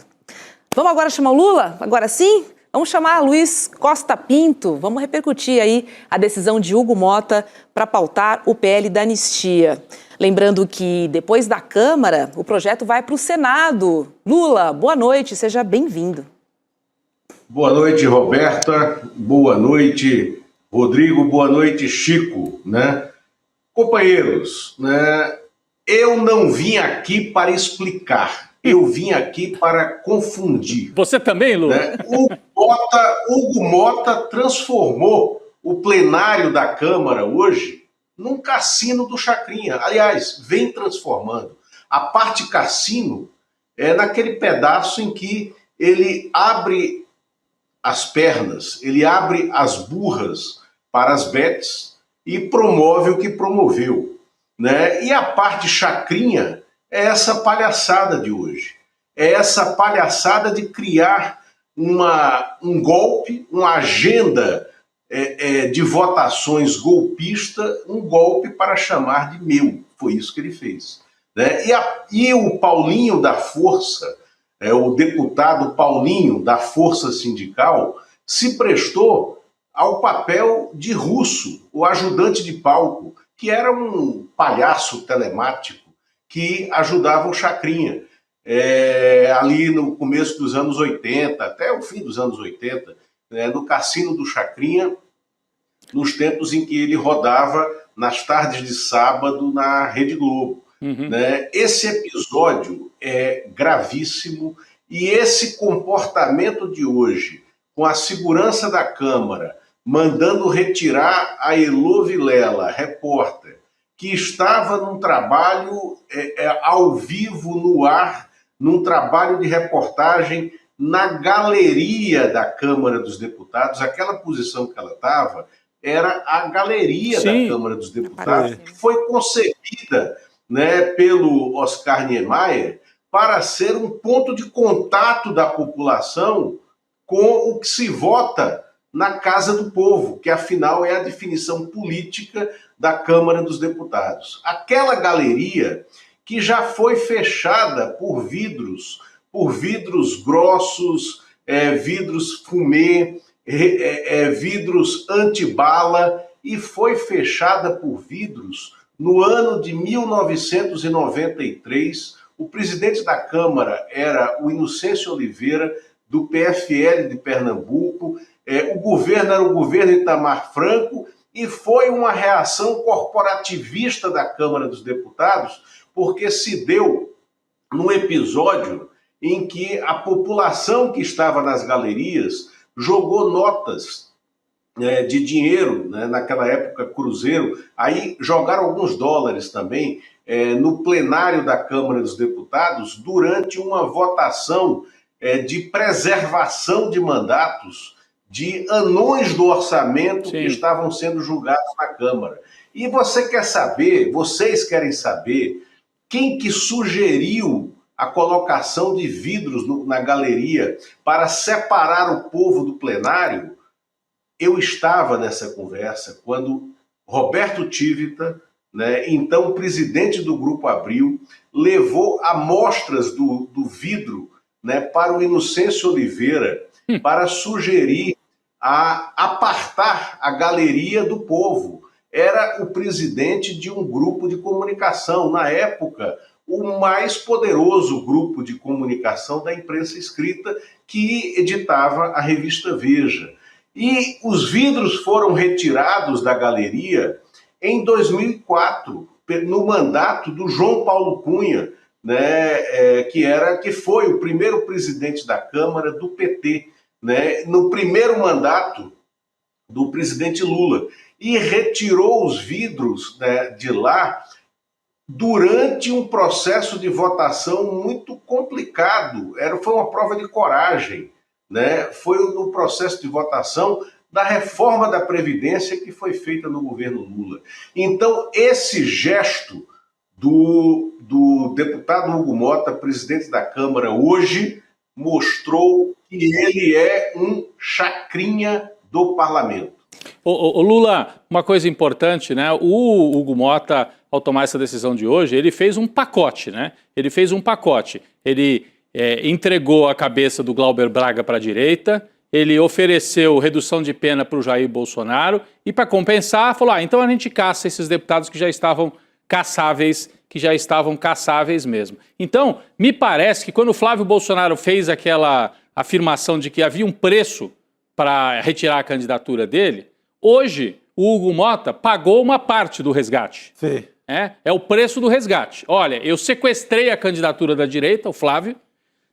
Vamos agora chamar o Lula? Agora sim? Vamos chamar Luiz Costa Pinto. Vamos repercutir aí a decisão de Hugo Mota para pautar o PL da anistia. Lembrando que depois da Câmara, o projeto vai para o Senado. Lula, boa noite, seja bem-vindo. Boa noite, Roberta. Boa noite, Rodrigo. Boa noite, Chico. Companheiros, eu não vim aqui para explicar. Eu vim aqui para confundir. Você também, Lula? Hugo Mota transformou o plenário da Câmara hoje num cassino do Chacrinha. Aliás, vem transformando. A parte cassino é naquele pedaço em que ele abre as pernas, ele abre as burras para as betes e promove o que promoveu. E a parte Chacrinha é essa palhaçada de hoje. é essa palhaçada de criar um golpe, uma agenda de votações golpista, um golpe para chamar de meu. Foi isso que ele fez. Né? E o Paulinho da Força, o deputado Paulinho da Força Sindical, se prestou ao papel de Russo, o ajudante de palco, que era um palhaço telemático que ajudava o Chacrinha. Ali no começo dos anos 80, até o fim dos anos 80, no Cassino do Chacrinha, nos tempos em que ele rodava nas tardes de sábado na Rede Globo. Né? Esse episódio é gravíssimo e esse comportamento de hoje, com a segurança da Câmara, mandando retirar a Elô Vilela, repórter, que estava num trabalho ao vivo, no ar, num trabalho de reportagem na galeria da Câmara dos Deputados. Aquela posição que ela estava era a galeria da Câmara dos Deputados, que foi concebida, né, pelo Oscar Niemeyer para ser um ponto de contato da população com o que se vota na Casa do Povo, que afinal é a definição política da Câmara dos Deputados. Aquela galeria que já foi fechada por vidros grossos, vidros fumê, vidros antibala, e foi fechada por vidros no ano de 1993. O presidente da Câmara era o Inocêncio Oliveira, do PFL de Pernambuco. O governo era o governo Itamar Franco, e foi uma reação corporativista da Câmara dos Deputados, porque se deu num episódio em que a população que estava nas galerias jogou notas de dinheiro, né, naquela época cruzeiro, aí jogaram alguns dólares também no plenário da Câmara dos Deputados durante uma votação de preservação de mandatos de anões do orçamento que estavam sendo julgados na Câmara. E vocês querem saber quem que sugeriu a colocação de vidros na galeria para separar o povo do plenário? Eu estava nessa conversa quando Roberto Tivita, né, então presidente do Grupo Abril, levou amostras do vidro, né, para o Inocêncio Oliveira para sugerir a apartar a galeria do povo. Era o presidente de um grupo de comunicação, na época, o mais poderoso grupo de comunicação da imprensa escrita, que editava a revista Veja. E os vidros foram retirados da galeria em 2004, no mandato do João Paulo Cunha, né, que foi o primeiro presidente da Câmara do PT, né, no primeiro mandato do presidente Lula, e retirou os vidros, né, de lá durante um processo de votação muito complicado. Foi uma prova de coragem, né? Foi no processo de votação da reforma da Previdência que foi feita no governo Lula. Então, esse gesto do deputado Hugo Mota, presidente da Câmara, hoje mostrou que ele é um chacrinha do parlamento. Ô Lula, uma coisa importante, né? O Hugo Mota, ao tomar essa decisão de hoje, ele fez um pacote, né? Ele fez um pacote. Ele entregou a cabeça do Glauber Braga para a direita, ele ofereceu redução de pena para o Jair Bolsonaro e, para compensar, falou: então a gente caça esses deputados que já estavam caçáveis, mesmo. Então, me parece que quando o Flávio Bolsonaro fez aquela afirmação de que havia um preço para retirar a candidatura dele, hoje o Hugo Mota pagou uma parte do resgate. Sim. É o preço do resgate. Olha, eu sequestrei a candidatura da direita, o Flávio.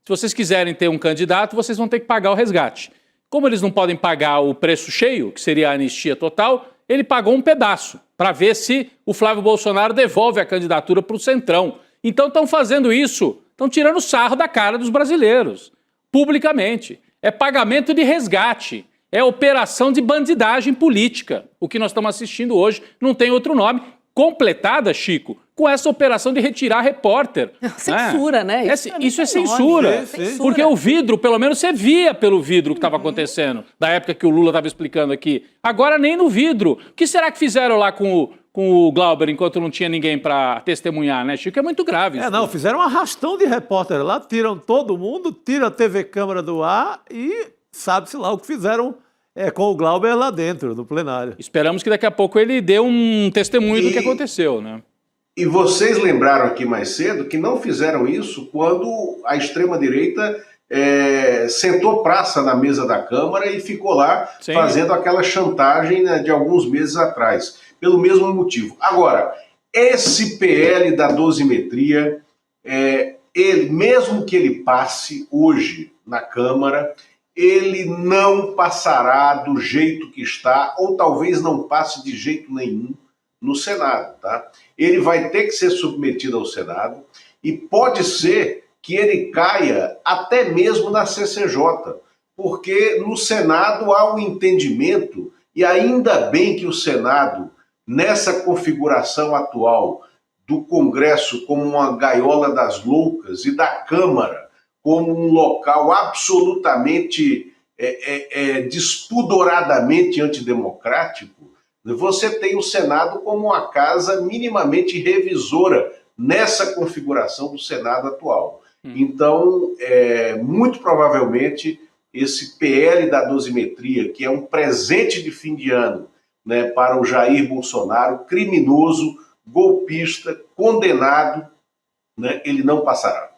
Se vocês quiserem ter um candidato, vocês vão ter que pagar o resgate. Como eles não podem pagar o preço cheio, que seria a anistia total, ele pagou um pedaço para ver se o Flávio Bolsonaro devolve a candidatura para o Centrão. Então estão fazendo isso, estão tirando sarro da cara dos brasileiros, publicamente. É pagamento de resgate, é operação de bandidagem política. O que nós estamos assistindo hoje não tem outro nome, completada, Chico, com essa operação de retirar repórter. Censura, né? Isso é censura. Porque o vidro, pelo menos você via pelo vidro o que estava acontecendo, da época que o Lula estava explicando aqui. Agora nem no vidro. O que será que fizeram lá com o Glauber enquanto não tinha ninguém para testemunhar, né, Chico? É muito grave isso. Não, fizeram um arrastão de repórter lá, tiram todo mundo, tiram a TV Câmara do ar e sabe-se lá o que fizeram com o Glauber lá dentro, no plenário. Esperamos que daqui a pouco ele dê um testemunho do que aconteceu, né? E vocês lembraram aqui mais cedo que não fizeram isso quando a extrema-direita sentou praça na mesa da Câmara e ficou lá fazendo aquela chantagem, né, de alguns meses atrás, pelo mesmo motivo. Agora, esse PL da dosimetria, ele, mesmo que ele passe hoje na Câmara, ele não passará do jeito que está, ou talvez não passe de jeito nenhum no Senado, tá? Ele vai ter que ser submetido ao Senado e pode ser que ele caia até mesmo na CCJ, porque no Senado há um entendimento, e ainda bem que o Senado, nessa configuração atual do Congresso como uma gaiola das loucas e da Câmara como um local absolutamente despudoradamente antidemocrático, você tem o Senado como uma casa minimamente revisora nessa configuração do Senado atual. Então, muito provavelmente, esse PL da dosimetria, que é um presente de fim de ano, né, para o Jair Bolsonaro, criminoso, golpista, condenado, né, ele não passará.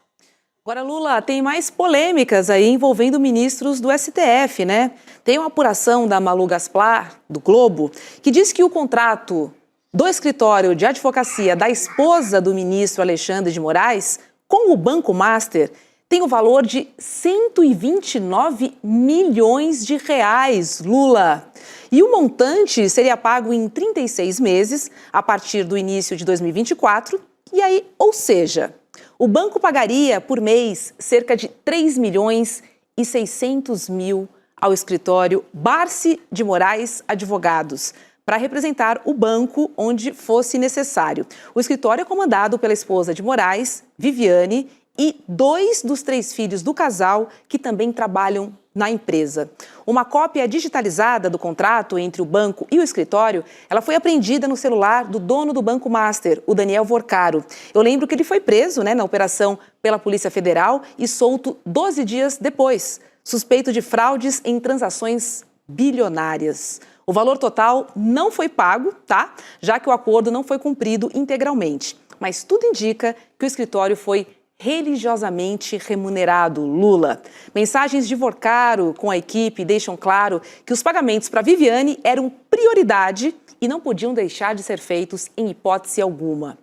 Agora, Lula, tem mais polêmicas aí envolvendo ministros do STF, né? Tem uma apuração da Malu Gaspar, do Globo, que diz que o contrato do escritório de advocacia da esposa do ministro Alexandre de Moraes com o Banco Master tem o valor de 129 milhões de reais, Lula. E o montante seria pago em 36 meses, a partir do início de 2024. E aí, ou seja, o banco pagaria por mês cerca de 3 milhões e 600 mil ao escritório Barsi de Moraes Advogados, para representar o banco onde fosse necessário. O escritório é comandado pela esposa de Moraes, Viviane, e 2 dos 3 filhos do casal que também trabalham na empresa. Uma cópia digitalizada do contrato entre o banco e o escritório, ela foi apreendida no celular do dono do Banco Master, o Daniel Vorcaro. Eu lembro que ele foi preso, na operação pela Polícia Federal e solto 12 dias depois, suspeito de fraudes em transações bilionárias. O valor total não foi pago, tá? Já que o acordo não foi cumprido integralmente. Mas tudo indica que o escritório foi religiosamente remunerado, Lula. Mensagens de Vorcaro com a equipe deixam claro que os pagamentos para Viviane eram prioridade e não podiam deixar de ser feitos em hipótese alguma.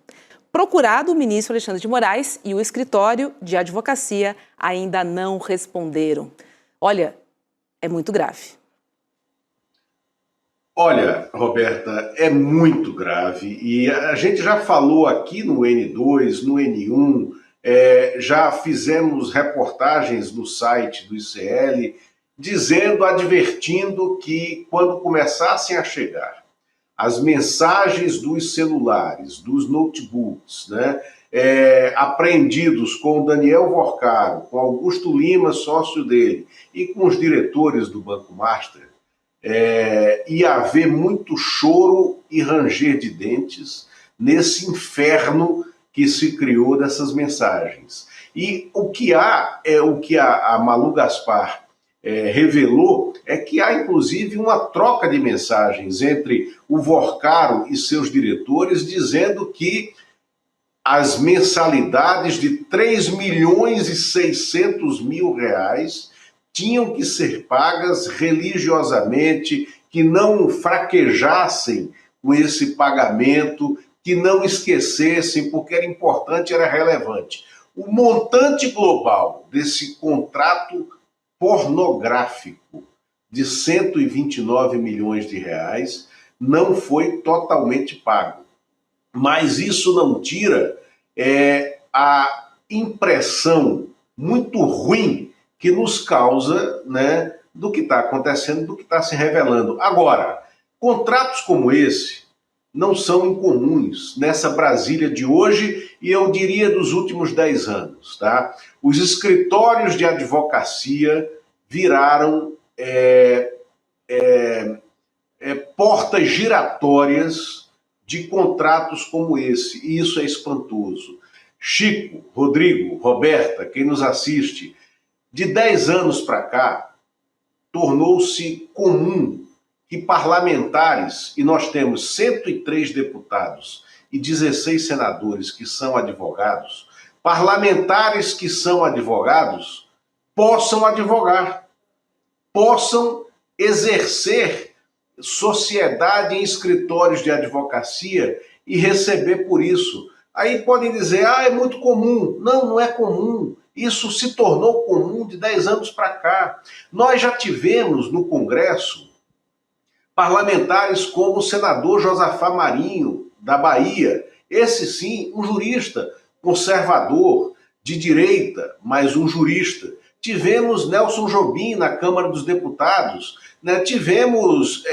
Procurado, o ministro Alexandre de Moraes e o escritório de advocacia ainda não responderam. Olha, é muito grave. Olha, Roberta, é muito grave e a gente já falou aqui no N2, no N1, já fizemos reportagens no site do ICL advertindo que quando começassem a chegar as mensagens dos celulares, dos notebooks, né, apreendidos com o Daniel Vorcaro, com Augusto Lima, sócio dele, e com os diretores do Banco Master, ia haver muito choro e ranger de dentes nesse inferno que se criou dessas mensagens. E o que a Malu Gaspar revelou é que há, inclusive, uma troca de mensagens entre o Vorcaro e seus diretores, dizendo que as mensalidades de 3 milhões e 600 mil reais tinham que ser pagas religiosamente, que não fraquejassem com esse pagamento, que não esquecessem, porque era importante, era relevante. O montante global desse contrato pornográfico de 129 milhões de reais não foi totalmente pago. Mas isso não tira a impressão muito ruim que nos causa, né, do que está acontecendo, do que está se revelando. Agora, contratos como esse não são incomuns nessa Brasília de hoje e eu diria dos últimos 10 anos. Tá? Os escritórios de advocacia viraram portas giratórias de contratos como esse, e isso é espantoso. Chico, Rodrigo, Roberta, quem nos assiste, de 10 anos para cá, tornou-se comum que parlamentares, e nós temos 103 deputados e 16 senadores que são advogados, parlamentares que são advogados possam advogar, possam exercer sociedade em escritórios de advocacia e receber por isso. Aí podem dizer, é muito comum. Não, não é comum. Isso se tornou comum de 10 anos para cá. Nós já tivemos no Congresso parlamentares como o senador Josafá Marinho, da Bahia. Esse sim, um jurista conservador, de direita, mas um jurista. Tivemos Nelson Jobim na Câmara dos Deputados, né? Tivemos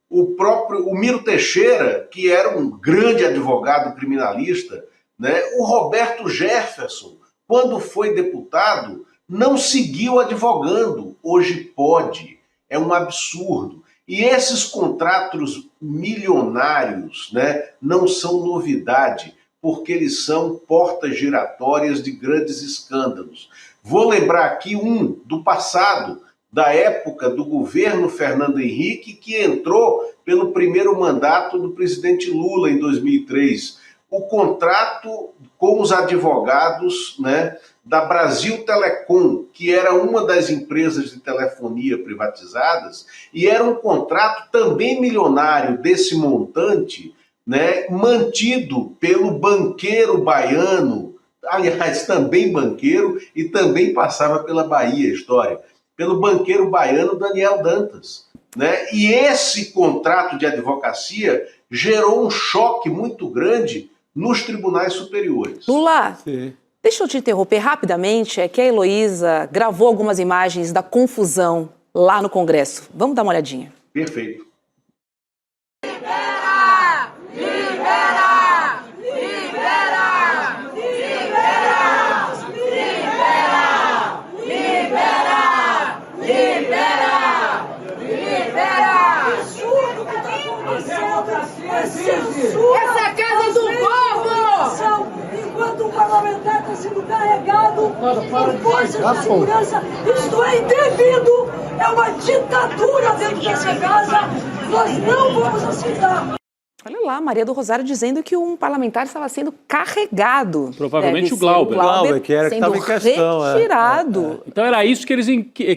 o Miro Teixeira, que era um grande advogado criminalista, né? O Roberto Jefferson, quando foi deputado, não seguiu advogando, hoje pode. É um absurdo. E esses contratos milionários, né, não são novidade, porque eles são portas giratórias de grandes escândalos. Vou lembrar aqui um do passado, da época do governo Fernando Henrique, que entrou pelo primeiro mandato do presidente Lula em 2003. O contrato com os advogados, né, da Brasil Telecom, que era uma das empresas de telefonia privatizadas, e era um contrato também milionário desse montante, né, mantido pelo banqueiro baiano, aliás, também banqueiro, e também passava pela Bahia a história, pelo banqueiro baiano Daniel Dantas, né? E esse contrato de advocacia gerou um choque muito grande nos tribunais superiores. Lula, Sim. deixa eu te interromper rapidamente, é que a Heloísa gravou algumas imagens da confusão lá no Congresso. Vamos dar uma olhadinha. Perfeito. Essa é a casa do povo! Enquanto o parlamentar está sendo carregado por forças de segurança, isto é indevido, é uma ditadura dentro dessa casa, nós não vamos aceitar. Olha lá, Maria do Rosário dizendo que um parlamentar estava sendo carregado. Provavelmente o Glauber. Glauber, que era que sendo estava em questão. retirado. Então era isso que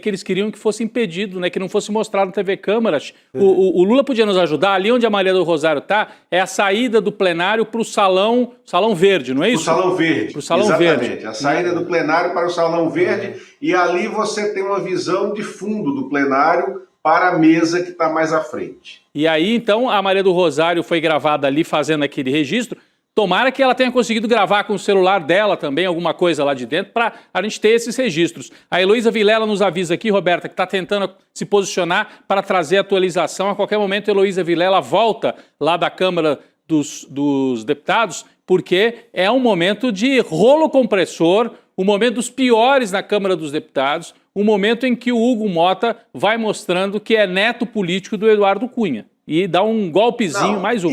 eles queriam que fosse impedido, né? Que não fosse mostrado na TV Câmara. O Lula podia nos ajudar. Ali onde a Maria do Rosário está, é a saída do plenário para o salão verde, não é isso? O salão verde. Pro salão exatamente. verde. A saída do plenário para o salão verde, e ali você tem uma visão de fundo do plenário para a mesa que está mais à frente. E aí, então, a Maria do Rosário foi gravada ali fazendo aquele registro. Tomara que ela tenha conseguido gravar com o celular dela também, alguma coisa lá de dentro, para a gente ter esses registros. A Heloísa Vilela nos avisa aqui, Roberta, que está tentando se posicionar para trazer atualização. A qualquer momento, a Heloísa Vilela volta lá da Câmara dos Deputados, porque é um momento de rolo compressor, um momento dos piores na Câmara dos Deputados, um momento em que o Hugo Mota vai mostrando que é neto político do Eduardo Cunha. E dá um golpezinho, mais um.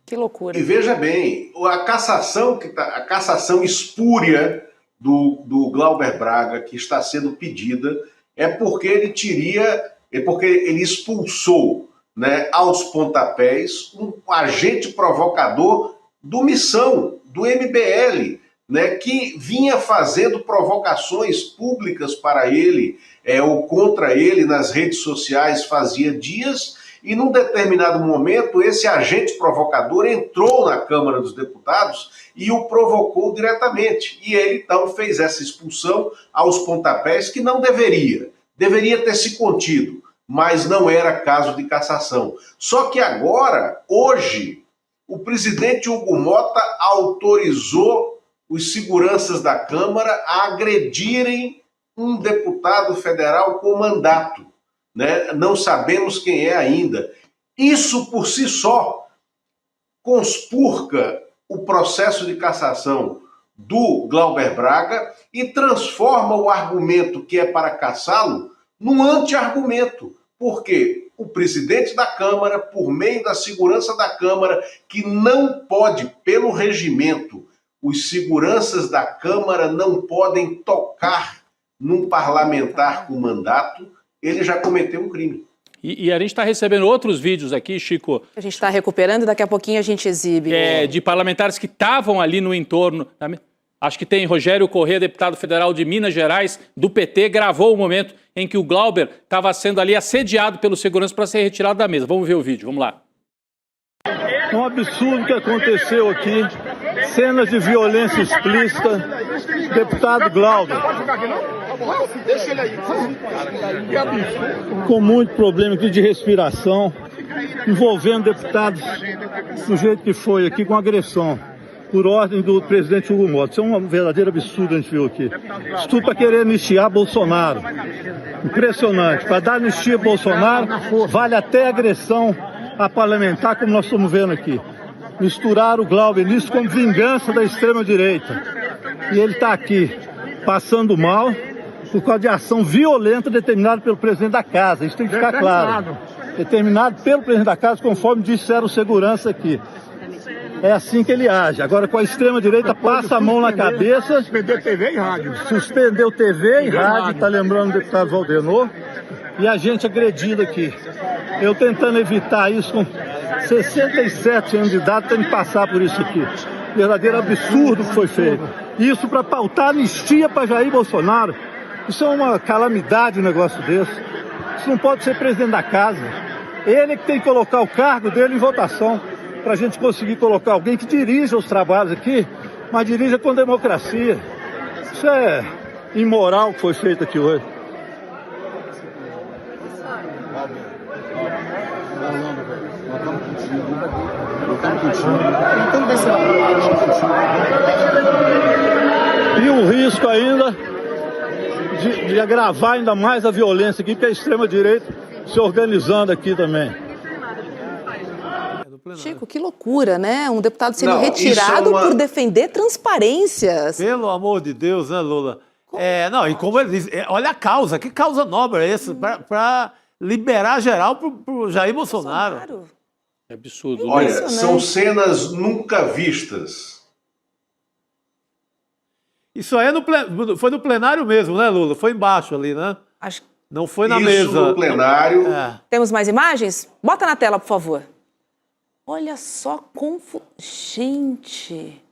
Que loucura. E veja bem, a cassação espúria do Glauber Braga, que está sendo pedida, é porque ele expulsou, né, aos pontapés um agente provocador do Missão, do MBL, né, que vinha fazendo provocações públicas para ele ou contra ele nas redes sociais fazia dias, e num determinado momento esse agente provocador entrou na Câmara dos Deputados e o provocou diretamente. E ele então fez essa expulsão aos pontapés, que não deveria ter se contido, mas não era caso de cassação. Só que agora, hoje, o presidente Hugo Mota autorizou os seguranças da Câmara a agredirem um deputado federal com mandato, né? Não sabemos quem é ainda. Isso por si só conspurca o processo de cassação do Glauber Braga e transforma o argumento que é para cassá-lo num anti-argumento. Porque o presidente da Câmara, por meio da segurança da Câmara, que não pode, pelo regimento, os seguranças da Câmara não podem tocar num parlamentar com mandato, ele já cometeu um crime. E a gente está recebendo outros vídeos aqui, Chico. A gente está recuperando e daqui a pouquinho a gente exibe. De parlamentares que estavam ali no entorno. Acho que tem Rogério Corrêa, deputado federal de Minas Gerais, do PT, gravou o momento em que o Glauber estava sendo ali assediado pelo segurança para ser retirado da mesa. Vamos ver o vídeo, vamos lá. É um absurdo que aconteceu aqui, cenas de violência explícita, deputado Glauber, com muito problema aqui de respiração, envolvendo deputados do jeito que foi aqui, com agressão, por ordem do presidente Hugo Mota. Isso é um verdadeiro absurdo, a gente viu aqui. Isso tudo para querer anistiar Bolsonaro. Impressionante. Para dar anistia a Bolsonaro, vale até agressão a parlamentar, como nós estamos vendo aqui. Misturar o Glauber nisso como vingança da extrema-direita. E ele está aqui, passando mal, por causa de ação violenta determinada pelo presidente da casa. Isso tem que ficar claro. Determinado pelo presidente da casa, conforme disseram o segurança aqui. É assim que ele age. Agora, com a extrema-direita, passa a mão na cabeça. Suspender TV e rádio. Suspendeu TV e rádio, está lembrando o deputado Valdenor. E a gente agredido aqui. Eu tentando evitar isso com 67 anos de idade, tendo que passar por isso aqui. Verdadeiro absurdo que foi feito. Isso para pautar anistia para Jair Bolsonaro. Isso é uma calamidade, um negócio desse. Isso não pode ser presidente da casa. Ele é que tem que colocar o cargo dele em votação, para a gente conseguir colocar alguém que dirija os trabalhos aqui, mas dirija com democracia. Isso é imoral o que foi feito aqui hoje. E o risco ainda de agravar ainda mais a violência aqui, porque a extrema-direita se organizando aqui também. Chico, que loucura, né? Um deputado sendo retirado por defender transparência. Pelo amor de Deus, né, Lula? E como ele diz, olha a causa, que causa nobre é essa? Para liberar geral pro Jair Bolsonaro. É absurdo. Olha, são cenas nunca vistas. Isso aí foi no plenário mesmo, né, Lula? Foi embaixo ali, né? Não foi na mesa. Isso no plenário. Temos mais imagens? Bota na tela, por favor. Olha só gente.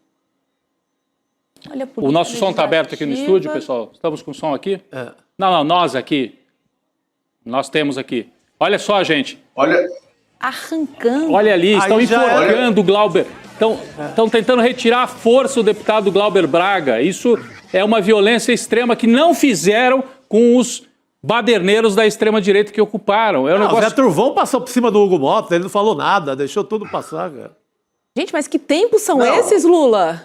Olha, o nosso som está aberto aqui no estúdio, pessoal. Estamos com som aqui? Não, nós aqui. Nós temos aqui. Olha só, gente. Olha. Arrancando. Olha ali, estão enforcando o Glauber. Estão tentando retirar a força do deputado Glauber Braga. Isso é uma violência extrema que não fizeram com os baderneiros da extrema-direita que ocuparam. O Zé Turvão passou por cima do Hugo Mota, ele não falou nada, deixou tudo passar, cara. Gente, mas que tempos são esses, Lula?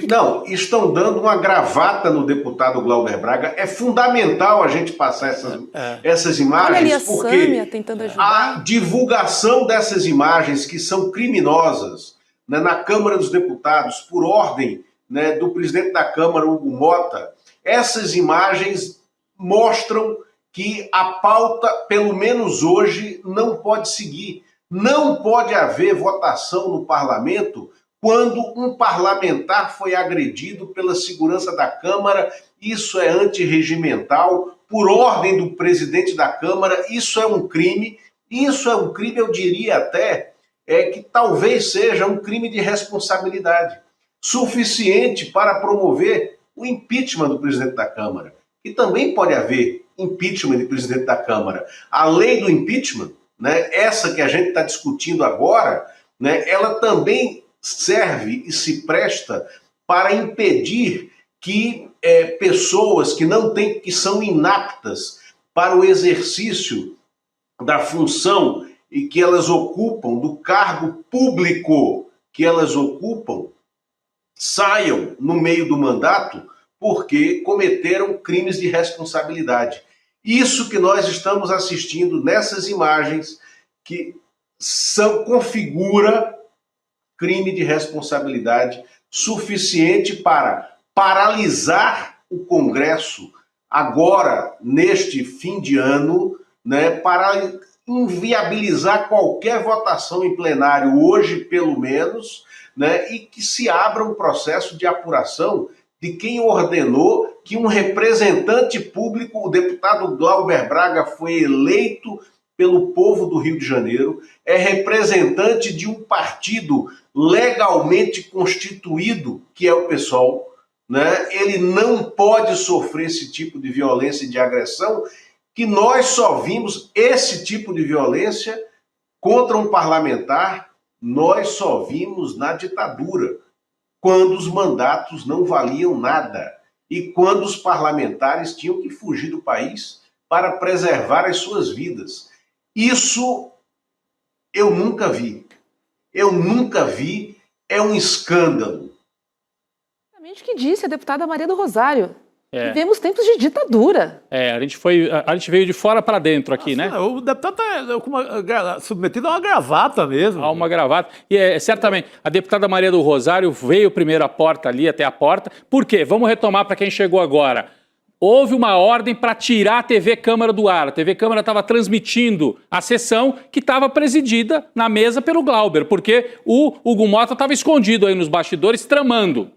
Não, estão dando uma gravata no deputado Glauber Braga. É fundamental a gente passar essas imagens, olha ali a porque Sâmia tentando ajudar. A divulgação dessas imagens que são criminosas, né, na Câmara dos Deputados, por ordem, né, do presidente da Câmara, Hugo Mota, essas imagens mostram que a pauta, pelo menos hoje, não pode seguir. Não pode haver votação no parlamento quando um parlamentar foi agredido pela segurança da Câmara. Isso é antirregimental, por ordem do presidente da Câmara. Isso é um crime. Isso é um crime, eu diria até, que talvez seja um crime de responsabilidade, suficiente para promover o impeachment do presidente da Câmara. E também pode haver impeachment de presidente da Câmara. A lei do impeachment, né, essa que a gente está discutindo agora, né, ela também serve e se presta para impedir que pessoas que são inaptas para o exercício da função e que elas ocupam, do cargo público que elas ocupam, saiam no meio do mandato porque cometeram crimes de responsabilidade. Isso que nós estamos assistindo nessas imagens, que configura crime de responsabilidade suficiente para paralisar o Congresso agora, neste fim de ano, né, para inviabilizar qualquer votação em plenário, hoje pelo menos, né, e que se abra um processo de apuração de quem ordenou que um representante público, o deputado Glauber Braga, foi eleito pelo povo do Rio de Janeiro, é representante de um partido legalmente constituído, que é o PSOL, né? Ele não pode sofrer esse tipo de violência e de agressão, que nós só vimos esse tipo de violência contra um parlamentar, nós só vimos na ditadura, quando os mandatos não valiam nada e quando os parlamentares tinham que fugir do país para preservar as suas vidas. Isso eu nunca vi. Eu nunca vi, é um escândalo. Exatamente o que disse a deputada Maria do Rosário. É. Vivemos tempos de ditadura. A gente veio de fora para dentro aqui, né? O deputado está submetido a uma gravata mesmo. A uma gravata. E certamente, a deputada Maria do Rosário veio primeiro à porta ali, até a porta. Por quê? Vamos retomar para quem chegou agora. Houve uma ordem para tirar a TV Câmara do ar. A TV Câmara estava transmitindo a sessão que estava presidida na mesa pelo Glauber, porque o Hugo Mota estava escondido aí nos bastidores, tramando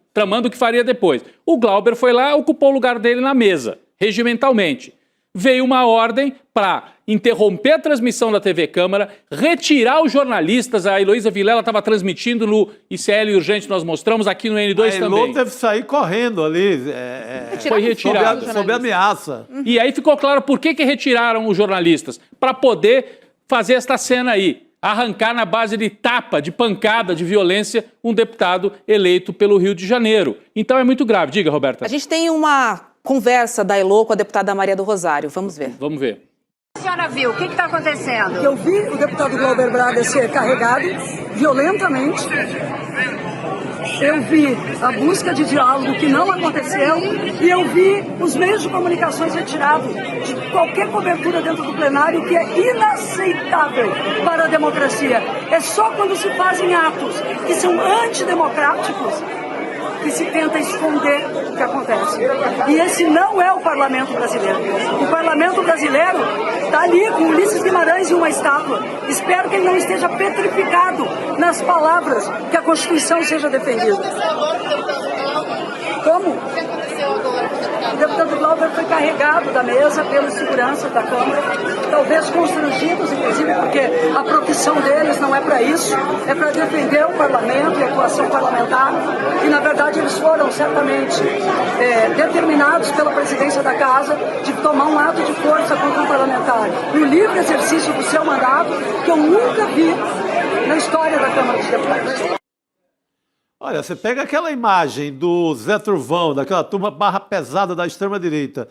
o que faria depois. O Glauber foi lá, ocupou o lugar dele na mesa, regimentalmente. Veio uma ordem para interromper a transmissão da TV Câmara, retirar os jornalistas. A Heloísa Vilela estava transmitindo no ICL Urgente, nós mostramos aqui no N2 também. A Elô teve que sair correndo ali. Foi retirado. Sob ameaça. E aí ficou claro por que retiraram os jornalistas. Para poder fazer esta cena aí. Arrancar na base de tapa, de pancada, de violência, um deputado eleito pelo Rio de Janeiro. Então é muito grave. Diga, Roberta. A gente tem uma conversa da Elô com a deputada Maria do Rosário. Vamos ver. Vamos ver. A senhora viu? O que está acontecendo? Eu vi o deputado Glauber Braga ser carregado violentamente. Eu vi a busca de diálogo que não aconteceu e eu vi os meios de comunicações retirados de qualquer cobertura dentro do plenário, que é inaceitável para a democracia. É só quando se fazem atos que são antidemocráticos que se tenta esconder o que acontece. E esse não é o parlamento brasileiro. O parlamento brasileiro está ali com Ulisses Guimarães e uma estátua. Espero que ele não esteja petrificado nas palavras, que a Constituição seja defendida. Como? O deputado Glauber foi carregado da mesa pelos seguranças da Câmara, talvez constrangidos, inclusive, porque a profissão deles não é para isso, é para defender o parlamento e a atuação parlamentar. E, na verdade, eles foram certamente determinados pela presidência da Casa de tomar um ato de força contra o parlamentar. No livre exercício do seu mandato, que eu nunca vi na história da Câmara dos Deputados. Olha, você pega aquela imagem do Zé Turvão, daquela turma barra pesada da extrema-direita,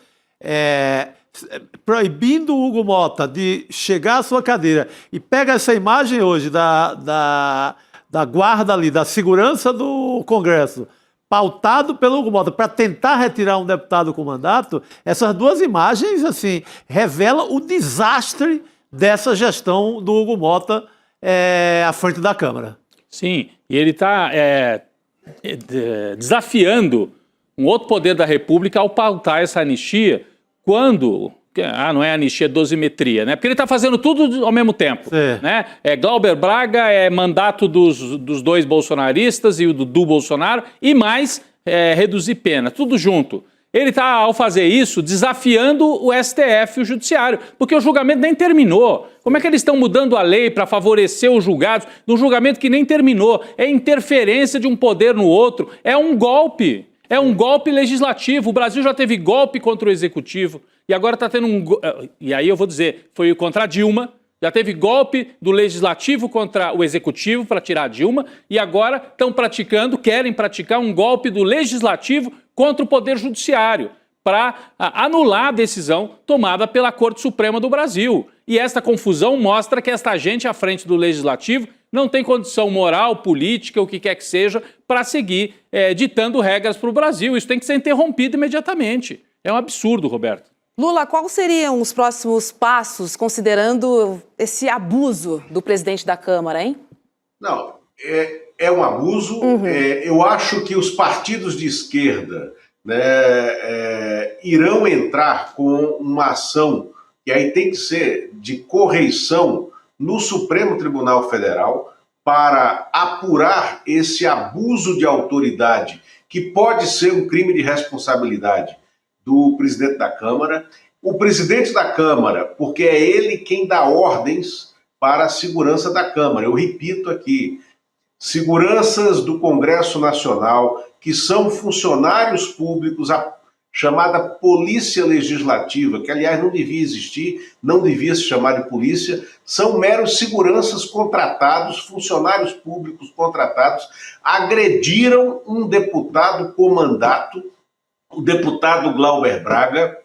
proibindo o Hugo Mota de chegar à sua cadeira, e pega essa imagem hoje da guarda ali, da segurança do Congresso, pautado pelo Hugo Mota, para tentar retirar um deputado com mandato, essas duas imagens, assim, revelam o desastre dessa gestão do Hugo Mota à frente da Câmara. Sim, e ele está desafiando um outro poder da República ao pautar essa anistia quando... não é anistia, é dosimetria, né? Porque ele está fazendo tudo ao mesmo tempo. Né? Glauber Braga, mandato dos dois bolsonaristas e o do Bolsonaro, e mais reduzir pena, tudo junto. Ele está, ao fazer isso, desafiando o STF, o Judiciário, porque o julgamento nem terminou. Como é que eles estão mudando a lei para favorecer os julgados num julgamento que nem terminou? É interferência de um poder no outro, é um golpe. É um golpe legislativo. O Brasil já teve golpe contra o Executivo e agora está tendo e aí eu vou dizer, foi contra a Dilma, já teve golpe do Legislativo contra o Executivo para tirar a Dilma e agora querem praticar um golpe do Legislativo contra o Poder Judiciário para anular a decisão tomada pela Corte Suprema do Brasil. E esta confusão mostra que esta gente à frente do Legislativo não tem condição moral, política, o que quer que seja, para seguir ditando regras para o Brasil. Isso tem que ser interrompido imediatamente. É um absurdo, Roberto. Lula, quais seriam os próximos passos, considerando esse abuso do presidente da Câmara, hein? Não, é um abuso. Eu acho que os partidos de esquerda, né, irão entrar com uma ação que aí tem que ser de correição no Supremo Tribunal Federal para apurar esse abuso de autoridade, que pode ser um crime de responsabilidade do presidente da Câmara. O presidente da Câmara, porque é ele quem dá ordens para a segurança da Câmara. Eu repito aqui, seguranças do Congresso Nacional, que são funcionários públicos, a chamada Polícia Legislativa, que aliás não devia existir, não devia se chamar de polícia, são meros seguranças contratados, funcionários públicos contratados, agrediram um deputado com mandato, o deputado Glauber Braga,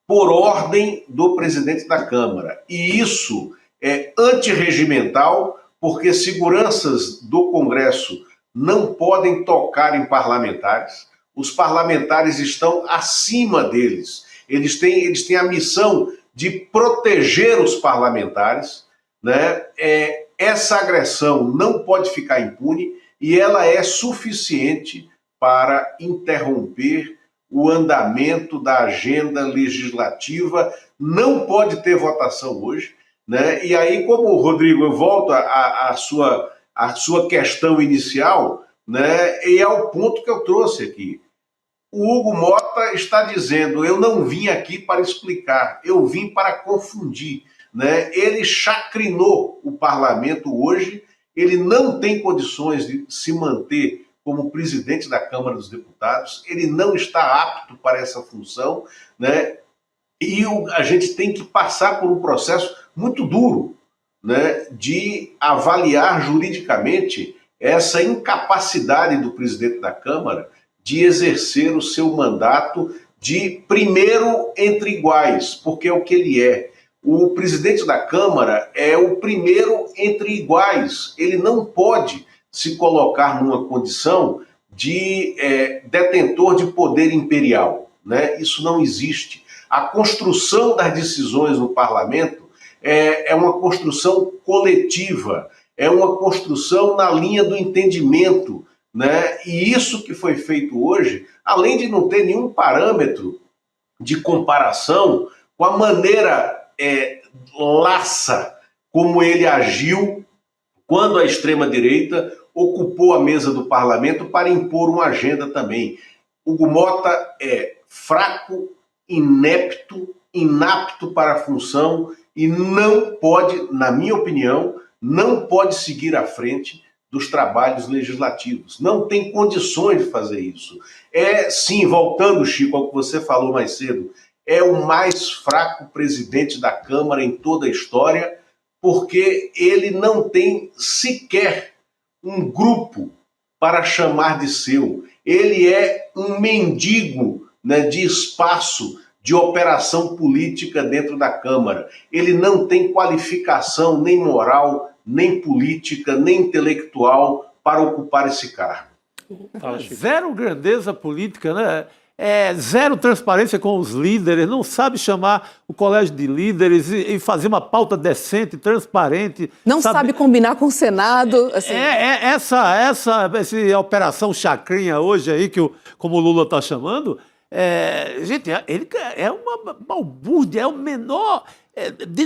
por ordem do presidente da Câmara. E isso é antirregimental, porque seguranças do Congresso não podem tocar em parlamentares. Os parlamentares estão acima deles. Eles têm a missão de proteger os parlamentares, né? Essa agressão não pode ficar impune e ela é suficiente para interromper o andamento da agenda legislativa. Não pode ter votação hoje, né? E aí, como, Rodrigo, eu volto à sua questão inicial, né? E é o ponto que eu trouxe aqui. O Hugo Mota está dizendo, eu não vim aqui para explicar, eu vim para confundir, né? Ele chacrinou o parlamento hoje, ele não tem condições de se manter como presidente da Câmara dos Deputados, ele não está apto para essa função, né? E a gente tem que passar por um processo muito duro, né, de avaliar juridicamente essa incapacidade do presidente da Câmara de exercer o seu mandato de primeiro entre iguais, porque é o que ele é. O presidente da Câmara é o primeiro entre iguais. Ele não pode se colocar numa condição de detentor de poder imperial, né? Isso não existe. A construção das decisões no parlamento é uma construção coletiva, é uma construção na linha do entendimento, né? E isso que foi feito hoje, além de não ter nenhum parâmetro de comparação com a maneira laça como ele agiu quando a extrema-direita ocupou a mesa do parlamento para impor uma agenda também. Hugo Mota é fraco, inepto, inapto para a função e não pode, na minha opinião, não pode seguir à frente dos trabalhos legislativos. Não tem condições de fazer isso. Sim, voltando, Chico, ao que você falou mais cedo, é o mais fraco presidente da Câmara em toda a história, porque ele não tem sequer um grupo para chamar de seu. Ele é um mendigo, né, de espaço, de operação política dentro da Câmara. Ele não tem qualificação nem moral, nem política, nem intelectual para ocupar esse cargo. Zero grandeza política, né? Zero transparência com os líderes, não sabe chamar o colégio de líderes e fazer uma pauta decente, transparente. Não sabe combinar com o Senado. Assim. Essa operação chacrinha hoje aí, como o Lula está chamando, gente, ele é uma balbúrdia, é o menor,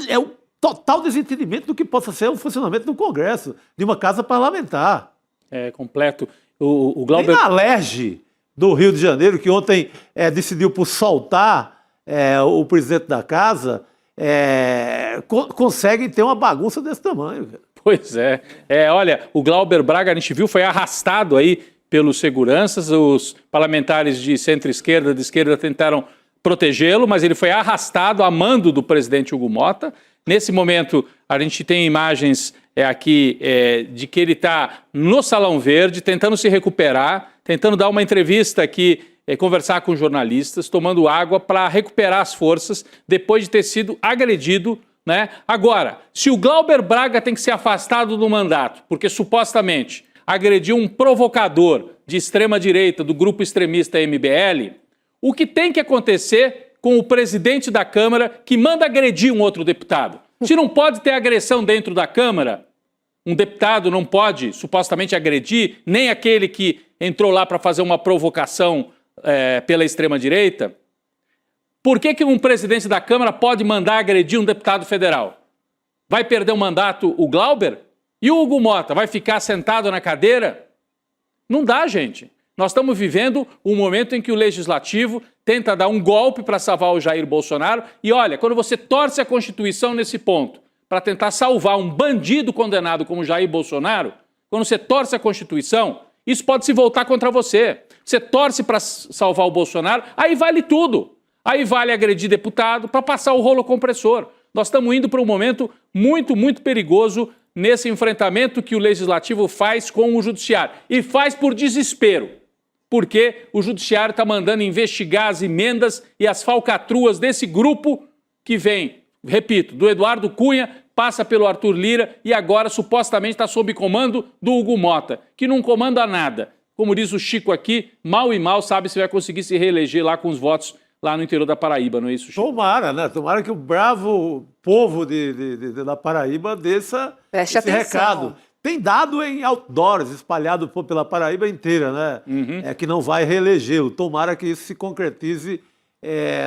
é o total desentendimento do que possa ser o funcionamento do Congresso, de uma casa parlamentar. É completo. O Glauber... Nem a Alerj do Rio de Janeiro, que ontem decidiu por soltar o presidente da casa, consegue ter uma bagunça desse tamanho. Pois é. Olha, o Glauber Braga, a gente viu, foi arrastado aí pelos seguranças, os parlamentares de centro-esquerda, de esquerda, tentaram protegê-lo, mas ele foi arrastado a mando do presidente Hugo Mota. Nesse momento, a gente tem imagens aqui de que ele está no Salão Verde, tentando se recuperar, tentando dar uma entrevista aqui, conversar com jornalistas, tomando água para recuperar as forças depois de ter sido agredido, né? Agora, se o Glauber Braga tem que ser afastado do mandato, porque supostamente agrediu um provocador de extrema-direita do grupo extremista MBL, o que tem que acontecer com o presidente da Câmara que manda agredir um outro deputado? Se não pode ter agressão dentro da Câmara, Um deputado não pode supostamente agredir nem aquele que entrou lá para fazer uma provocação pela extrema-direita? Por que um presidente da Câmara pode mandar agredir um deputado federal? Vai perder o mandato o Glauber? E o Hugo Mota vai ficar sentado na cadeira? Não dá, gente. Nós estamos vivendo um momento em que o Legislativo tenta dar um golpe para salvar o Jair Bolsonaro. E olha, quando você torce a Constituição nesse ponto para tentar salvar um bandido condenado como Jair Bolsonaro, quando você torce a Constituição, isso pode se voltar contra você. Você torce para salvar o Bolsonaro, aí vale tudo. Aí vale agredir deputado para passar o rolo compressor. Nós estamos indo para um momento muito, muito perigoso nesse enfrentamento que o Legislativo faz com o Judiciário. E faz por desespero, porque o Judiciário está mandando investigar as emendas e as falcatruas desse grupo que vem, repito, do Eduardo Cunha, passa pelo Arthur Lira e agora supostamente está sob comando do Hugo Mota, que não comanda nada. Como diz o Chico aqui, mal e mal sabe se vai conseguir se reeleger lá com os votos lá no interior da Paraíba, não é isso, Chico? Tomara, né? Tomara que o bravo povo da Paraíba dê esse recado. Tem dado em outdoors espalhado pela Paraíba inteira, né? É que não vai reelegê-lo. Tomara que isso se concretize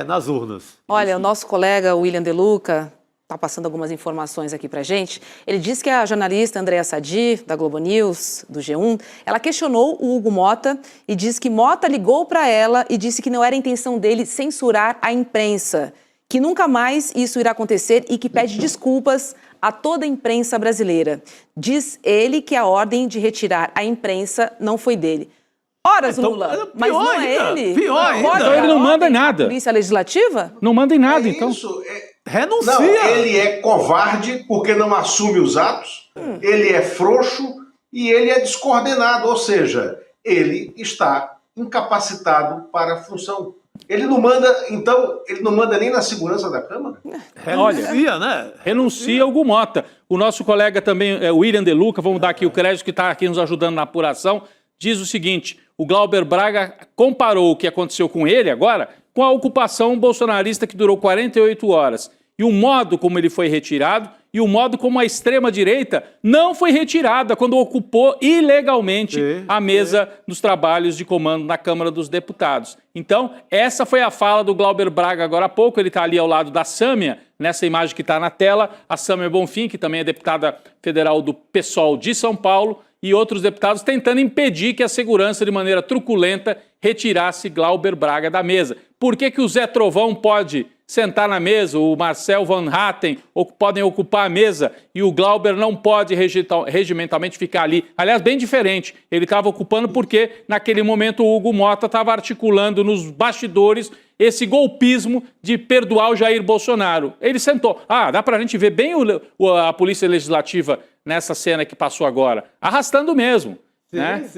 nas urnas. Olha, o nosso colega William De Luca está passando algumas informações aqui para gente. Ele disse que a jornalista Andréa Sadi, da Globo News, do G1, ela questionou o Hugo Mota e disse que Mota ligou para ela e disse que não era intenção dele censurar a imprensa, que nunca mais isso irá acontecer e que pede desculpas a toda a imprensa brasileira. Diz ele que a ordem de retirar a imprensa não foi dele. Ora, Lula, mas não é ele? Pior ainda. Então ele não manda em nada. Polícia Legislativa? Não manda em nada, então. Isso, renuncia. Não, ele é covarde porque não assume os atos, ele é frouxo e ele é descoordenado, ou seja, ele está incapacitado para a função. Ele não manda, então, ele não manda nem na segurança da Câmara? Renuncia, né? Renuncia Hugo Mota. O nosso colega também, William De Luca, vamos dar aqui o crédito que está aqui nos ajudando na apuração, diz o seguinte: o Glauber Braga comparou o que aconteceu com ele agora com a ocupação bolsonarista que durou 48 horas. E o modo como ele foi retirado e o modo como a extrema-direita não foi retirada quando ocupou ilegalmente a mesa dos trabalhos de comando na Câmara dos Deputados. Então, essa foi a fala do Glauber Braga agora há pouco. Ele está ali ao lado da Sâmia, nessa imagem que está na tela. A Sâmia Bonfim, que também é deputada federal do PSOL de São Paulo, e outros deputados tentando impedir que a segurança, de maneira truculenta, retirasse Glauber Braga da mesa. Por que o Zé Trovão pode sentar na mesa, o Marcel Van Hatten podem ocupar a mesa e o Glauber não pode regimentalmente ficar ali? Aliás, bem diferente. Ele estava ocupando porque, naquele momento, o Hugo Mota estava articulando nos bastidores esse golpismo de perdoar o Jair Bolsonaro. Ele sentou. Dá para a gente ver bem a Polícia Legislativa nessa cena que passou agora. Arrastando mesmo.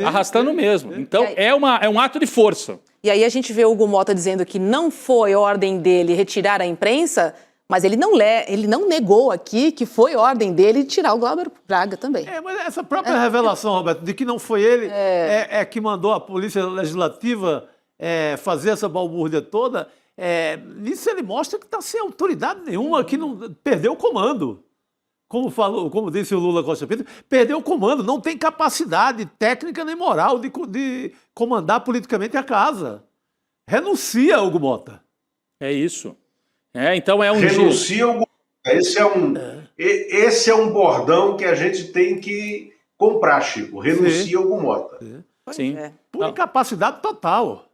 Arrastando mesmo. Então, é um ato de força. E aí a gente vê o Hugo Mota dizendo que não foi ordem dele retirar a imprensa, mas ele não negou aqui que foi ordem dele tirar o Glauber Braga também. Mas essa própria revelação, Roberto, de que não foi ele que mandou a Polícia Legislativa fazer essa balbúrdia toda, nisso ele mostra que está sem autoridade nenhuma, que não perdeu o comando. Como disse o Lula Costa Pinto, perdeu o comando, não tem capacidade técnica nem moral de comandar politicamente a casa. Renuncia, Hugo Mota. É isso. Então é um... Renuncia, Hugo Mota. Esse é um bordão que a gente tem que comprar, Chico. Renuncia, Hugo Mota. Sim. Por incapacidade total.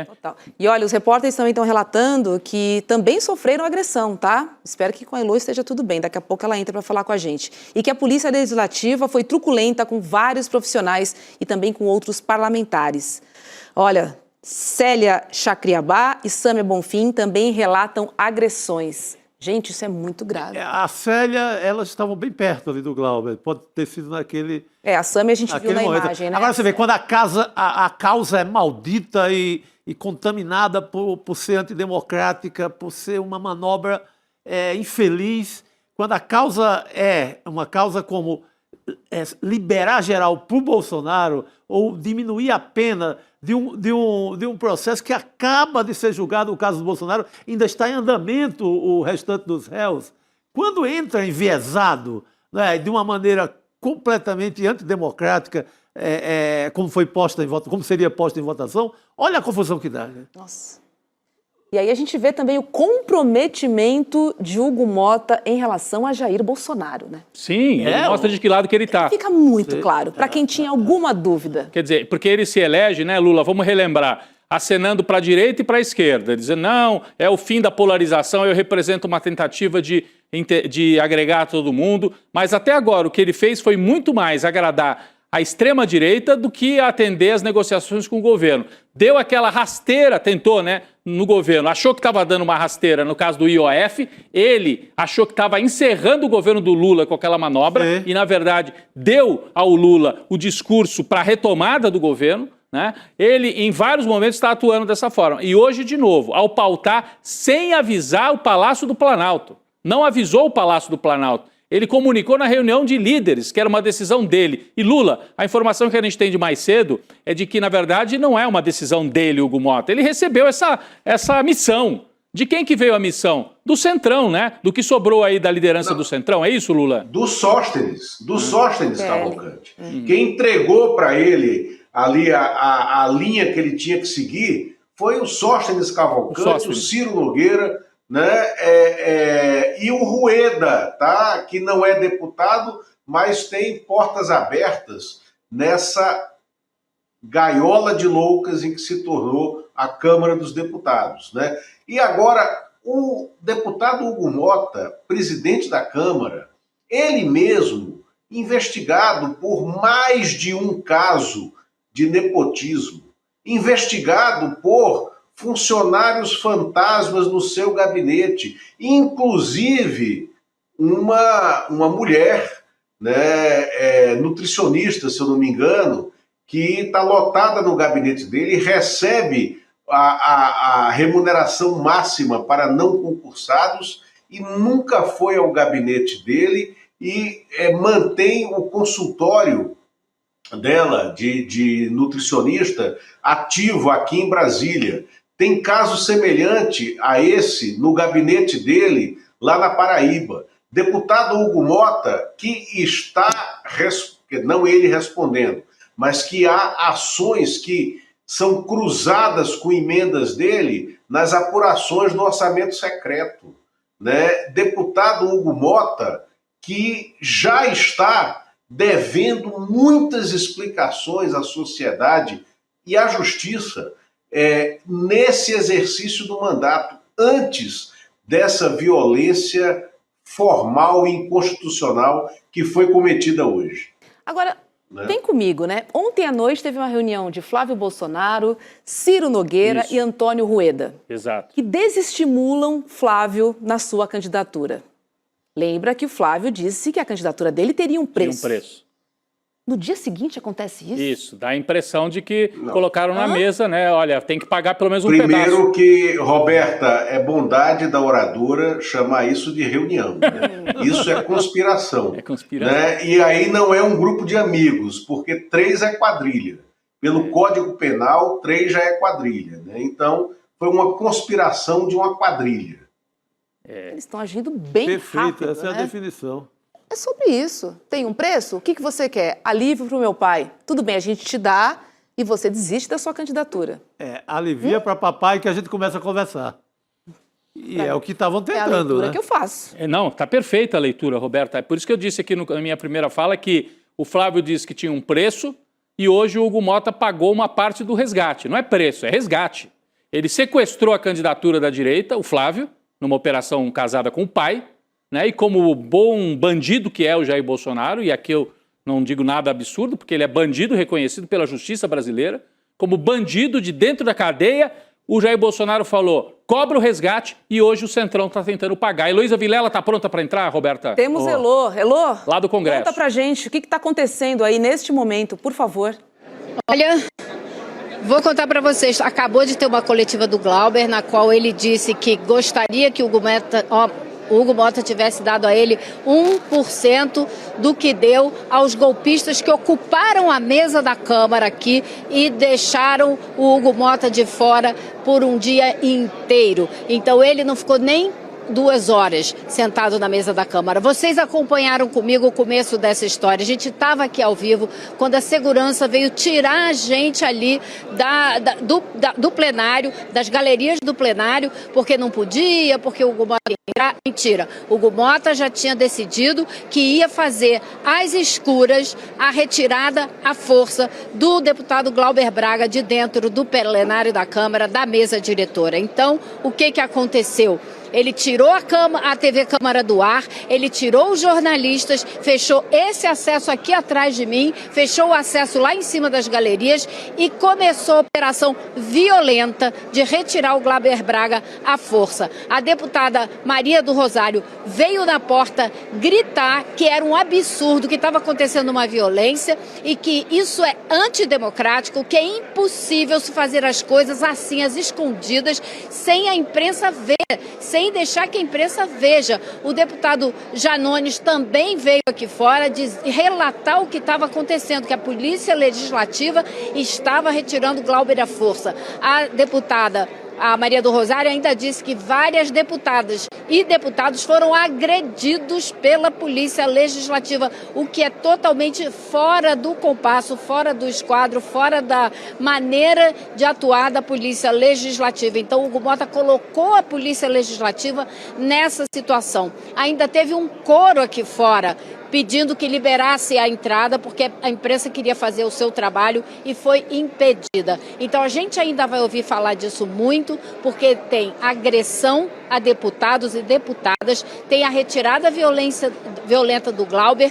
Total. E olha, os repórteres também estão relatando que também sofreram agressão, tá? Espero que com a Elô esteja tudo bem. Daqui a pouco ela entra para falar com a gente. E que a Polícia Legislativa foi truculenta com vários profissionais e também com outros parlamentares. Olha, Célia Chacriabá e Sâmia Bonfim também relatam agressões. Gente, isso é muito grave. A Célia, elas estavam bem perto ali do Glauber. Pode ter sido naquele... A Sâmia a gente viu na momento. imagem, né? Agora você vê, quando a causa é maldita e contaminada por ser antidemocrática, por ser uma manobra infeliz, quando a causa é uma causa como liberar geral para o Bolsonaro ou diminuir a pena de um processo que acaba de ser julgado, o caso do Bolsonaro, ainda está em andamento o restante dos réus. Quando entra enviesado, né, de uma maneira completamente antidemocrática, como foi posta em votação, como seria posta em votação. Olha a confusão que dá. Né? Nossa. E aí a gente vê também o comprometimento de Hugo Mota em relação a Jair Bolsonaro, né? Sim, ele mostra de que lado que ele está. Fica muito claro, para quem tinha alguma dúvida. Quer dizer, porque ele se elege, né, Lula, vamos relembrar, acenando para a direita e para a esquerda, dizendo, não, é o fim da polarização, eu represento uma tentativa de agregar todo mundo, mas até agora o que ele fez foi muito mais agradar a extrema-direita do que atender as negociações com o governo. Deu aquela rasteira, tentou, né, no governo, achou que estava dando uma rasteira no caso do IOF, ele achou que estava encerrando o governo do Lula com aquela manobra e, na verdade, deu ao Lula o discurso para a retomada do governo, né? Ele, em vários momentos, está atuando dessa forma. E hoje, de novo, ao pautar sem avisar o Palácio do Planalto. Não avisou o Palácio do Planalto. Ele comunicou na reunião de líderes, que era uma decisão dele. E Lula, a informação que a gente tem de mais cedo é de que, na verdade, não é uma decisão dele, Hugo Mota. Ele recebeu essa missão. De quem que veio a missão? Do Centrão, né? Do que sobrou aí da liderança do Centrão. É isso, Lula? Do Sóstenes Cavalcante. Quem entregou para ele ali a linha que ele tinha que seguir foi o Sóstenes Cavalcante, o Ciro Nogueira, né? E o Rueda, tá? Que não é deputado, mas tem portas abertas nessa gaiola de loucas em que se tornou a Câmara dos Deputados, né? E agora, o deputado Hugo Mota, presidente da Câmara, ele mesmo, investigado por mais de um caso de nepotismo, investigado por funcionários fantasmas no seu gabinete, inclusive uma mulher, né, nutricionista, se eu não me engano, que está lotada no gabinete dele e recebe a remuneração máxima para não concursados e nunca foi ao gabinete dele e mantém o consultório dela de nutricionista ativo aqui em Brasília. Tem caso semelhante a esse no gabinete dele lá na Paraíba. Deputado Hugo Mota, que está, não ele respondendo, mas que há ações que são cruzadas com emendas dele nas apurações do orçamento secreto, né? Deputado Hugo Mota, que já está devendo muitas explicações à sociedade e à justiça nesse exercício do mandato, antes dessa violência formal e inconstitucional que foi cometida hoje. Agora, vem comigo, né? Ontem à noite teve uma reunião de Flávio Bolsonaro, Ciro Nogueira e Antônio Rueda. Exato. Que desestimulam Flávio na sua candidatura. Lembra que o Flávio disse que a candidatura dele teria um preço. Teria um preço. No dia seguinte acontece isso? Isso, dá a impressão de que colocaram na mesa, né? Olha, tem que pagar pelo menos um pedaço. Primeiro que, Roberta, é bondade da oradora chamar isso de reunião, né? Isso é conspiração. É conspiração. Né? E aí não é um grupo de amigos, porque 3 é quadrilha. Pelo Código Penal, 3 já é quadrilha, né? Então, foi uma conspiração de uma quadrilha. Eles estão agindo bem rápido, essa é a definição. É sobre isso. Tem um preço? O que você quer? Alívio para o meu pai. Tudo bem, a gente te dá e você desiste da sua candidatura. Alivia para papai que a gente começa a conversar. E é o que estavam tentando, É a leitura né? que eu faço. Não, está perfeita a leitura, Roberta. É por isso que eu disse aqui na minha primeira fala que o Flávio disse que tinha um preço e hoje o Hugo Mota pagou uma parte do resgate. Não é preço, é resgate. Ele sequestrou a candidatura da direita, o Flávio, numa operação casada com o pai, né? E como bom bandido que é o Jair Bolsonaro, e aqui eu não digo nada absurdo, porque ele é bandido reconhecido pela justiça brasileira, como bandido de dentro da cadeia, o Jair Bolsonaro falou, cobra o resgate, e hoje o Centrão está tentando pagar. Heloísa Vilela está pronta para entrar, Roberta? Temos Elô. Elô, lá do Congresso. Conta pra gente o que está acontecendo aí neste momento, por favor. Olha, vou contar para vocês, acabou de ter uma coletiva do Glauber, na qual ele disse que gostaria que o Hugo Mota tivesse dado a ele 1% do que deu aos golpistas que ocuparam a mesa da Câmara aqui e deixaram o Hugo Mota de fora por um dia inteiro. Então ele não ficou nem 2 horas sentado na mesa da Câmara. Vocês acompanharam comigo o começo dessa história. A gente estava aqui ao vivo quando a segurança veio tirar a gente ali do plenário, das galerias do plenário, porque não podia, porque o Hugo Mota ia entrar. Mentira. O Hugo Mota já tinha decidido que ia fazer às escuras a retirada à força do deputado Glauber Braga de dentro do plenário da Câmara, da mesa diretora. Então, o que aconteceu? Ele tirou a TV Câmara do ar, ele tirou os jornalistas, fechou esse acesso aqui atrás de mim, fechou o acesso lá em cima das galerias e começou a operação violenta de retirar o Glauber Braga à força. A deputada Maria do Rosário veio na porta gritar que era um absurdo, que estava acontecendo uma violência e que isso é antidemocrático, que é impossível se fazer as coisas assim, às escondidas, sem a imprensa ver, sem deixar que a imprensa veja. O deputado Janones também veio aqui fora relatar o que estava acontecendo, que a Polícia Legislativa estava retirando Glauber à força. A deputada Maria do Rosário ainda disse que várias deputadas e deputados foram agredidos pela Polícia Legislativa, o que é totalmente fora do compasso, fora do esquadro, fora da maneira de atuar da Polícia Legislativa. Então, o Hugo Mota colocou a Polícia Legislativa nessa situação. Ainda teve um coro aqui fora pedindo que liberasse a entrada, porque a imprensa queria fazer o seu trabalho e foi impedida. Então a gente ainda vai ouvir falar disso muito, porque tem agressão a deputados e deputadas, tem a retirada violenta do Glauber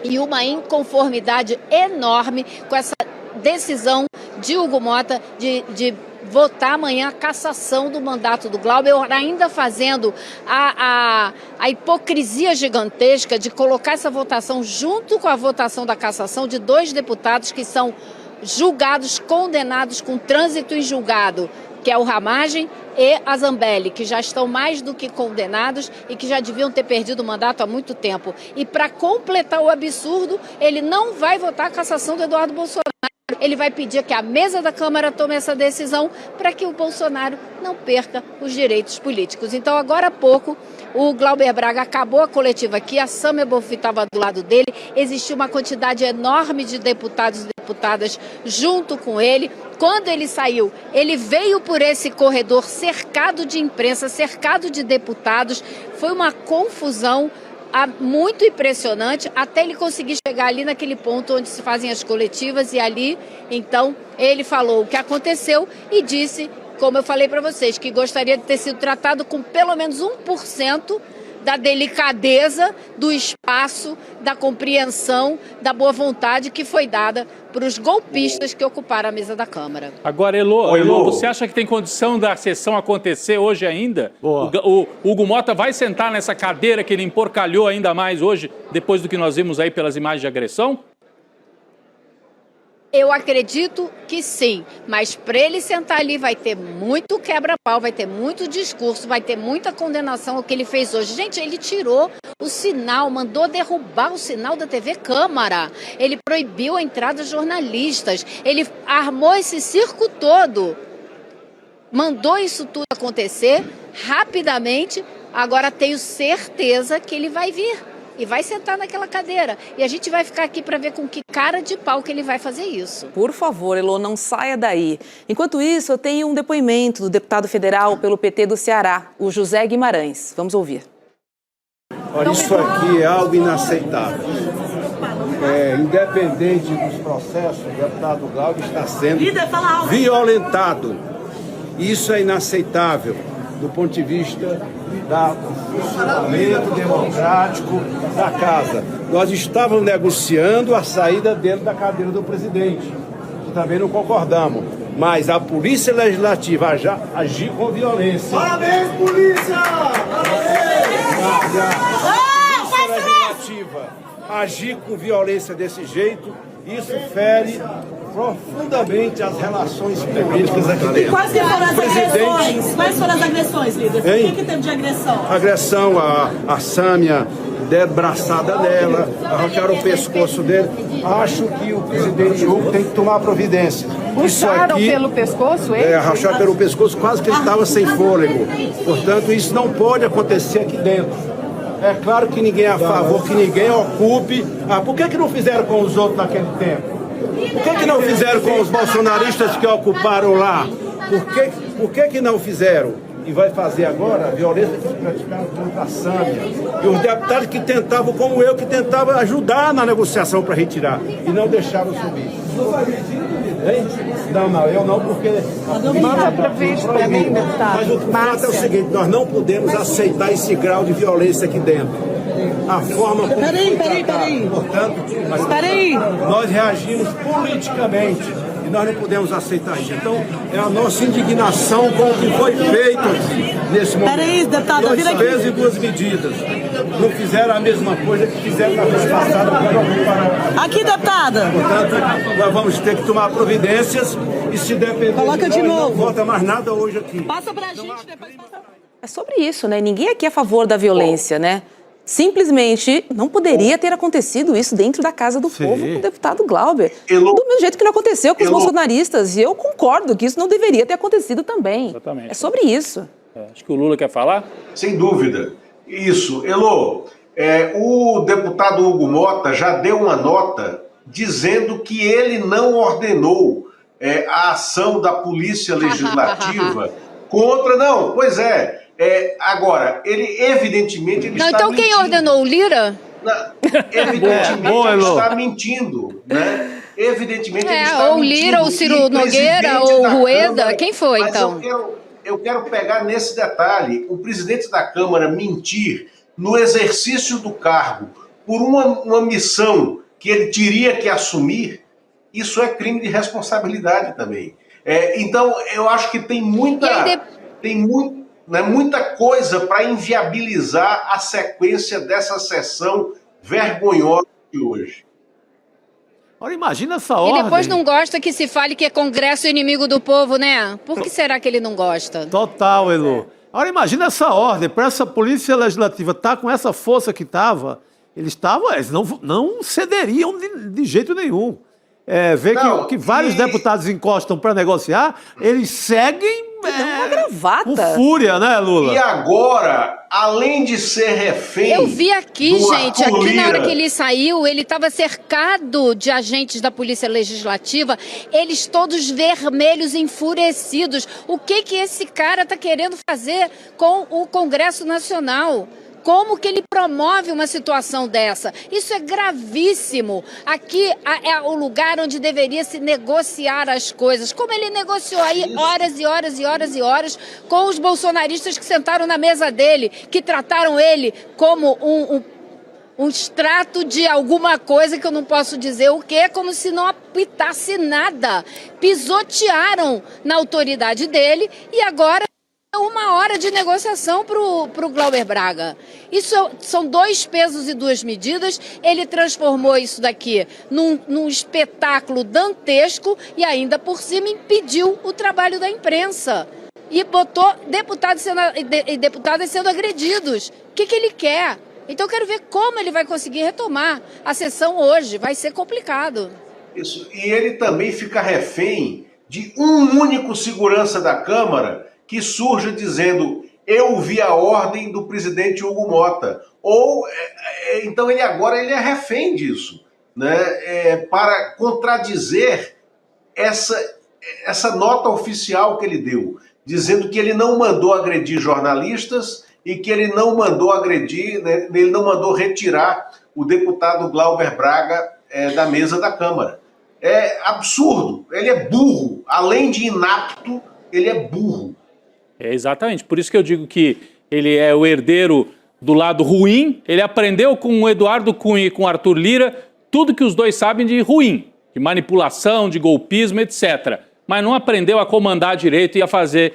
e uma inconformidade enorme com essa decisão de Hugo Mota de votar amanhã a cassação do mandato do Glauber, ainda fazendo a hipocrisia gigantesca de colocar essa votação junto com a votação da cassação de 2 deputados que são julgados, condenados com trânsito em julgado, que é o Ramagem e a Zambelli, que já estão mais do que condenados e que já deviam ter perdido o mandato há muito tempo. E para completar o absurdo, ele não vai votar a cassação do Eduardo Bolsonaro. Ele vai pedir que a mesa da Câmara tome essa decisão para que o Bolsonaro não perca os direitos políticos. Então, agora há pouco, o Glauber Braga acabou a coletiva aqui, a Samia Bonfim estava do lado dele, existiu uma quantidade enorme de deputados e deputadas junto com ele. Quando ele saiu, ele veio por esse corredor cercado de imprensa, cercado de deputados, foi uma confusão muito impressionante, até ele conseguir chegar ali naquele ponto onde se fazem as coletivas e ali, então, ele falou o que aconteceu e disse, como eu falei para vocês, que gostaria de ter sido tratado com pelo menos 1% da delicadeza, do espaço, da compreensão, da boa vontade que foi dada para os golpistas que ocuparam a mesa da Câmara. Agora, Elô, você acha que tem condição da sessão acontecer hoje ainda? O Hugo Mota vai sentar nessa cadeira que ele emporcalhou ainda mais hoje, depois do que nós vimos aí pelas imagens de agressão? Eu acredito que sim, mas para ele sentar ali vai ter muito quebra-pau, vai ter muito discurso, vai ter muita condenação ao que ele fez hoje. Gente, ele tirou o sinal, mandou derrubar o sinal da TV Câmara, ele proibiu a entrada de jornalistas, ele armou esse circo todo, mandou isso tudo acontecer rapidamente. Agora tenho certeza que ele vai vir e vai sentar naquela cadeira. E a gente vai ficar aqui para ver com que cara de pau que ele vai fazer isso. Por favor, Elô, não saia daí. Enquanto isso, eu tenho um depoimento do deputado federal pelo PT do Ceará, o José Guimarães. Vamos ouvir. Olha, isso aqui é algo inaceitável. Independente dos processos, o deputado Glauber está sendo violentado. Isso é inaceitável do ponto de vista do funcionamento democrático da casa. Nós estávamos negociando a saída dele da cadeira do presidente, que também não concordamos, mas a Polícia Legislativa já agiu com violência. Parabéns, polícia! Parabéns! A Polícia Legislativa agir com violência desse jeito, isso fere profundamente as relações políticas aqui dentro. Quais que foram as agressões? Quais foram as agressões, líder? O que teve de agressão? Agressão a Sâmia, deram braçada nela, arrancaram o pescoço dele. Acho que o presidente Hugo tem que tomar providência. Puxaram pelo pescoço ele? Arrancharam pelo pescoço, quase que ele estava sem fôlego. Portanto, isso não pode acontecer aqui dentro. É claro que ninguém é a favor, que ninguém ocupe. Por que não fizeram com os outros naquele tempo? Por que não fizeram com os bolsonaristas que ocuparam lá? Por que não fizeram? E vai fazer agora a violência que praticaram contra a Sâmia. E os deputados que tentavam, como eu, que tentavam ajudar na negociação para retirar. E não deixaram subir. Não, eu não, porque... Manda para mim, deputado. Mas o fato é o seguinte, nós não podemos aceitar esse grau de violência aqui dentro. A forma como Peraí. Portanto, nós reagimos politicamente e nós não podemos aceitar isso. Então, é a nossa indignação com o que foi feito aqui, nesse momento. Peraí, deputado, Duas vezes e duas medidas. Não fizeram a mesma coisa que fizeram na vez passada. Aqui, deputada. Portanto, nós vamos ter que tomar providências e se depender Coloca de novo. Não volta mais nada hoje aqui. Passa pra gente depois. É sobre isso, né? Ninguém aqui é a favor da violência, né? Simplesmente não poderia ter acontecido isso dentro da casa do povo com o deputado Glauber. Do mesmo jeito que não aconteceu com os bolsonaristas. E eu concordo que isso não deveria ter acontecido também. Exatamente. É sobre isso. Acho que o Lula quer falar. Sem dúvida. Isso. Elô, o deputado Hugo Mota já deu uma nota dizendo que ele não ordenou a ação da Polícia Legislativa contra... Não, pois é. Agora, ele evidentemente... Ele não, está então mentindo. quem ordenou? O Lira? Evidentemente ele está mentindo, né? Evidentemente ele está ou mentindo. O Lira, ou o Ciro Nogueira, ou o Rueda, Câmara, quem foi então? Eu quero pegar nesse detalhe, o presidente da Câmara mentir no exercício do cargo por uma missão que ele teria que assumir, isso é crime de responsabilidade também. Então, eu acho que tem muita coisa para inviabilizar a sequência dessa sessão vergonhosa de hoje. Olha, imagina essa ordem. E depois não gosta que se fale que é Congresso inimigo do povo, né? Por que será que ele não gosta? Total, Elô. Agora imagina essa ordem, para essa Polícia Legislativa estar com essa força que estava, eles não cederiam de jeito nenhum. Ver que vários deputados encostam para negociar, eles seguem uma gravata. com fúria, né, Lula? E agora, além de ser refém... Eu vi aqui, gente, Arthur aqui na hora Lira, que ele saiu, ele estava cercado de agentes da Polícia Legislativa, eles todos vermelhos, enfurecidos. O que esse cara está querendo fazer com o Congresso Nacional? Como que ele promove uma situação dessa? Isso é gravíssimo. Aqui é o lugar onde deveria se negociar as coisas. Como ele negociou aí horas e horas e horas e horas com os bolsonaristas que sentaram na mesa dele, que trataram ele como um extrato de alguma coisa que eu não posso dizer o que, como se não apitasse nada. Pisotearam na autoridade dele e agora... uma hora de negociação para o Glauber Braga. Isso são 2 pesos e 2 medidas. Ele transformou isso daqui num espetáculo dantesco e ainda por cima impediu o trabalho da imprensa. E botou deputadas sendo agredidos. O que ele quer? Então eu quero ver como ele vai conseguir retomar a sessão hoje. Vai ser complicado. Isso. E ele também fica refém de um único segurança da Câmara que surja dizendo: eu vi a ordem do presidente Hugo Mota. Então ele é refém disso, né? Para contradizer essa nota oficial que ele deu, dizendo que ele não mandou agredir jornalistas e que ele não mandou agredir, né, ele não mandou retirar o deputado Glauber Braga da mesa da Câmara. É absurdo, ele é burro, além de inapto, ele é burro. Exatamente, por isso que eu digo que ele é o herdeiro do lado ruim, ele aprendeu com o Eduardo Cunha e com o Arthur Lira tudo que os dois sabem de ruim, de manipulação, de golpismo, etc. Mas não aprendeu a comandar direito e a fazer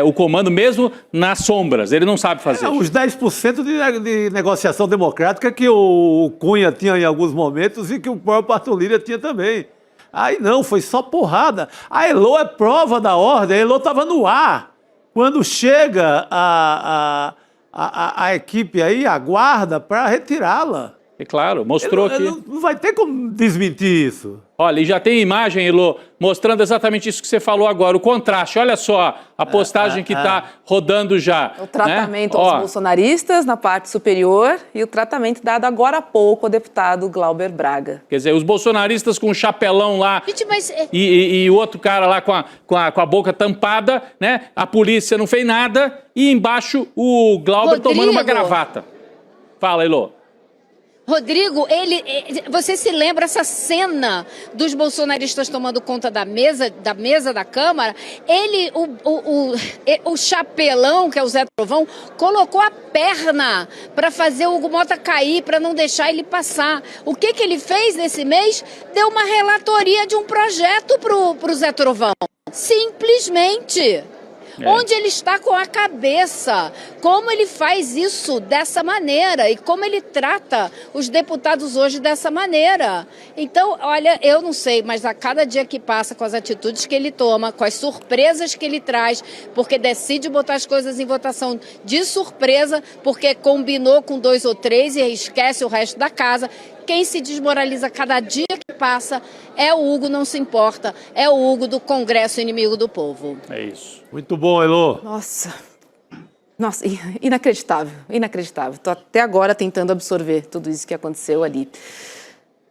o comando mesmo nas sombras, ele não sabe fazer. Os 10% de negociação democrática que o Cunha tinha em alguns momentos e que o próprio Arthur Lira tinha também. Aí não, foi só porrada. A Elô é prova da ordem, a Elô estava no ar. Quando chega a equipe aí, a guarda, para retirá-la. É claro, mostrou que... Não vai ter como desmentir isso. Olha, e já tem imagem, Elô, mostrando exatamente isso que você falou agora, o contraste. Olha só a postagem que está rodando já. O tratamento aos bolsonaristas na parte superior e o tratamento dado agora há pouco ao deputado Glauber Braga. Quer dizer, os bolsonaristas com o chapelão lá mas... e o outro cara lá com a boca tampada, né? A polícia não fez nada e embaixo o Glauber tomando uma gravata. Fala, Elô. Rodrigo, você se lembra essa cena dos bolsonaristas tomando conta da mesa da Câmara? O chapelão, que é o Zé Trovão, colocou a perna para fazer o Hugo Mota cair, para não deixar ele passar. O que ele fez nesse mês? Deu uma relatoria de um projeto pro Zé Trovão. Simplesmente. Onde ele está com a cabeça, como ele faz isso dessa maneira e como ele trata os deputados hoje dessa maneira. Então, olha, eu não sei, mas a cada dia que passa, com as atitudes que ele toma, com as surpresas que ele traz, porque decide botar as coisas em votação de surpresa, porque combinou com 2 ou 3 e esquece o resto da casa. Quem se desmoraliza cada dia que passa é o Hugo, não se importa, é o Hugo do Congresso inimigo do povo. É isso. Muito bom, Elô. Nossa, inacreditável, inacreditável. Estou até agora tentando absorver tudo isso que aconteceu ali.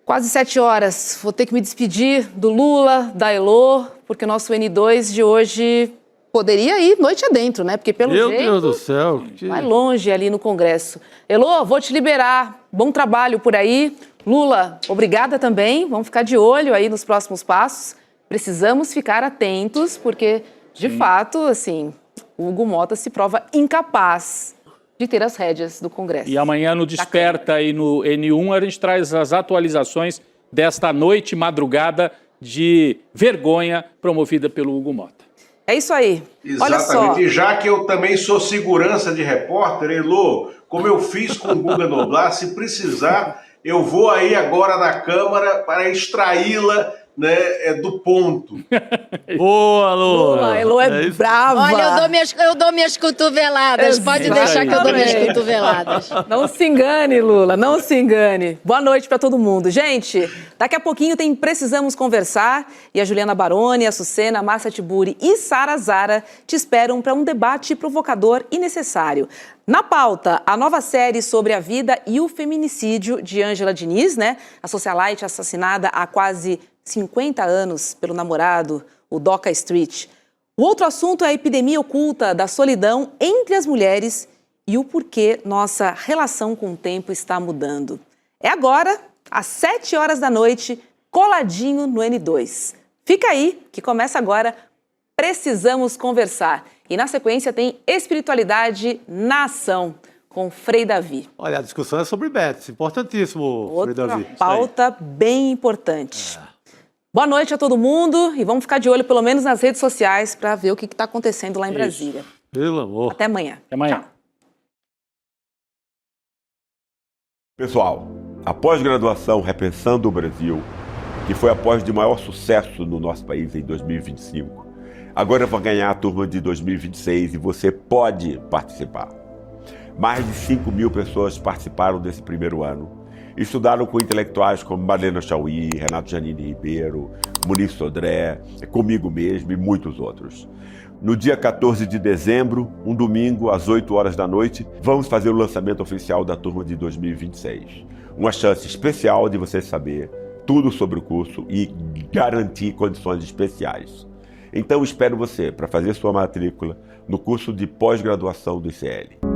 Quase 7 horas, vou ter que me despedir do Lula, da Elô, porque o nosso N2 de hoje poderia ir noite adentro, né? Porque pelo jeito... Meu Deus do céu. Vai longe ali no Congresso. Elô, vou te liberar. Bom trabalho por aí. Lula, obrigada também. Vamos ficar de olho aí nos próximos passos. Precisamos ficar atentos, porque, de fato, assim, o Hugo Mota se prova incapaz de ter as rédeas do Congresso. E amanhã no Desperta e no N1 a gente traz as atualizações desta noite, madrugada de vergonha promovida pelo Hugo Mota. É isso aí. Exatamente. Olha só. E já que eu também sou segurança de repórter, Elô, como eu fiz com o Guga Noblar, se precisar, eu vou aí agora na Câmara para extraí-la, né, do ponto. Boa, Lula. Elô é brava. Olha, eu dou minhas cotoveladas. Pode deixar que eu dou minhas cotoveladas. Não se engane, Lula, não se engane. Boa noite para todo mundo. Gente, daqui a pouquinho tem Precisamos Conversar e a Juliana Baroni, a Sucena, a Márcia Tiburi e Sara Zara te esperam para um debate provocador e necessário. Na pauta, a nova série sobre a vida e o feminicídio de Ângela Diniz, né? A socialite assassinada há quase 50 anos pelo namorado, o Doca Street. O outro assunto é a epidemia oculta da solidão entre as mulheres e o porquê nossa relação com o tempo está mudando. É agora, às 7 horas da noite, coladinho no N2. Fica aí, que começa agora Precisamos Conversar. E na sequência tem Espiritualidade na Ação, com Frei Davi. Olha, a discussão é sobre bets, importantíssimo, Frei Davi. Outra pauta bem importante. Boa noite a todo mundo e vamos ficar de olho pelo menos nas redes sociais para ver o que está acontecendo lá em Brasília. Pelo amor. Até amanhã. Até amanhã. Tchau. Pessoal, a pós-graduação Repensando o Brasil, que foi a pós de maior sucesso no nosso país em 2025, agora vai ganhar a turma de 2026 e você pode participar. Mais de 5.000 pessoas participaram desse primeiro ano. Estudaram com intelectuais como Marlene Chauí, Renato Janine Ribeiro, Muniz Sodré, comigo mesmo e muitos outros. No dia 14 de dezembro, um domingo, às 8 horas da noite, vamos fazer o lançamento oficial da turma de 2026. Uma chance especial de você saber tudo sobre o curso e garantir condições especiais. Então espero você para fazer sua matrícula no curso de pós-graduação do ICL.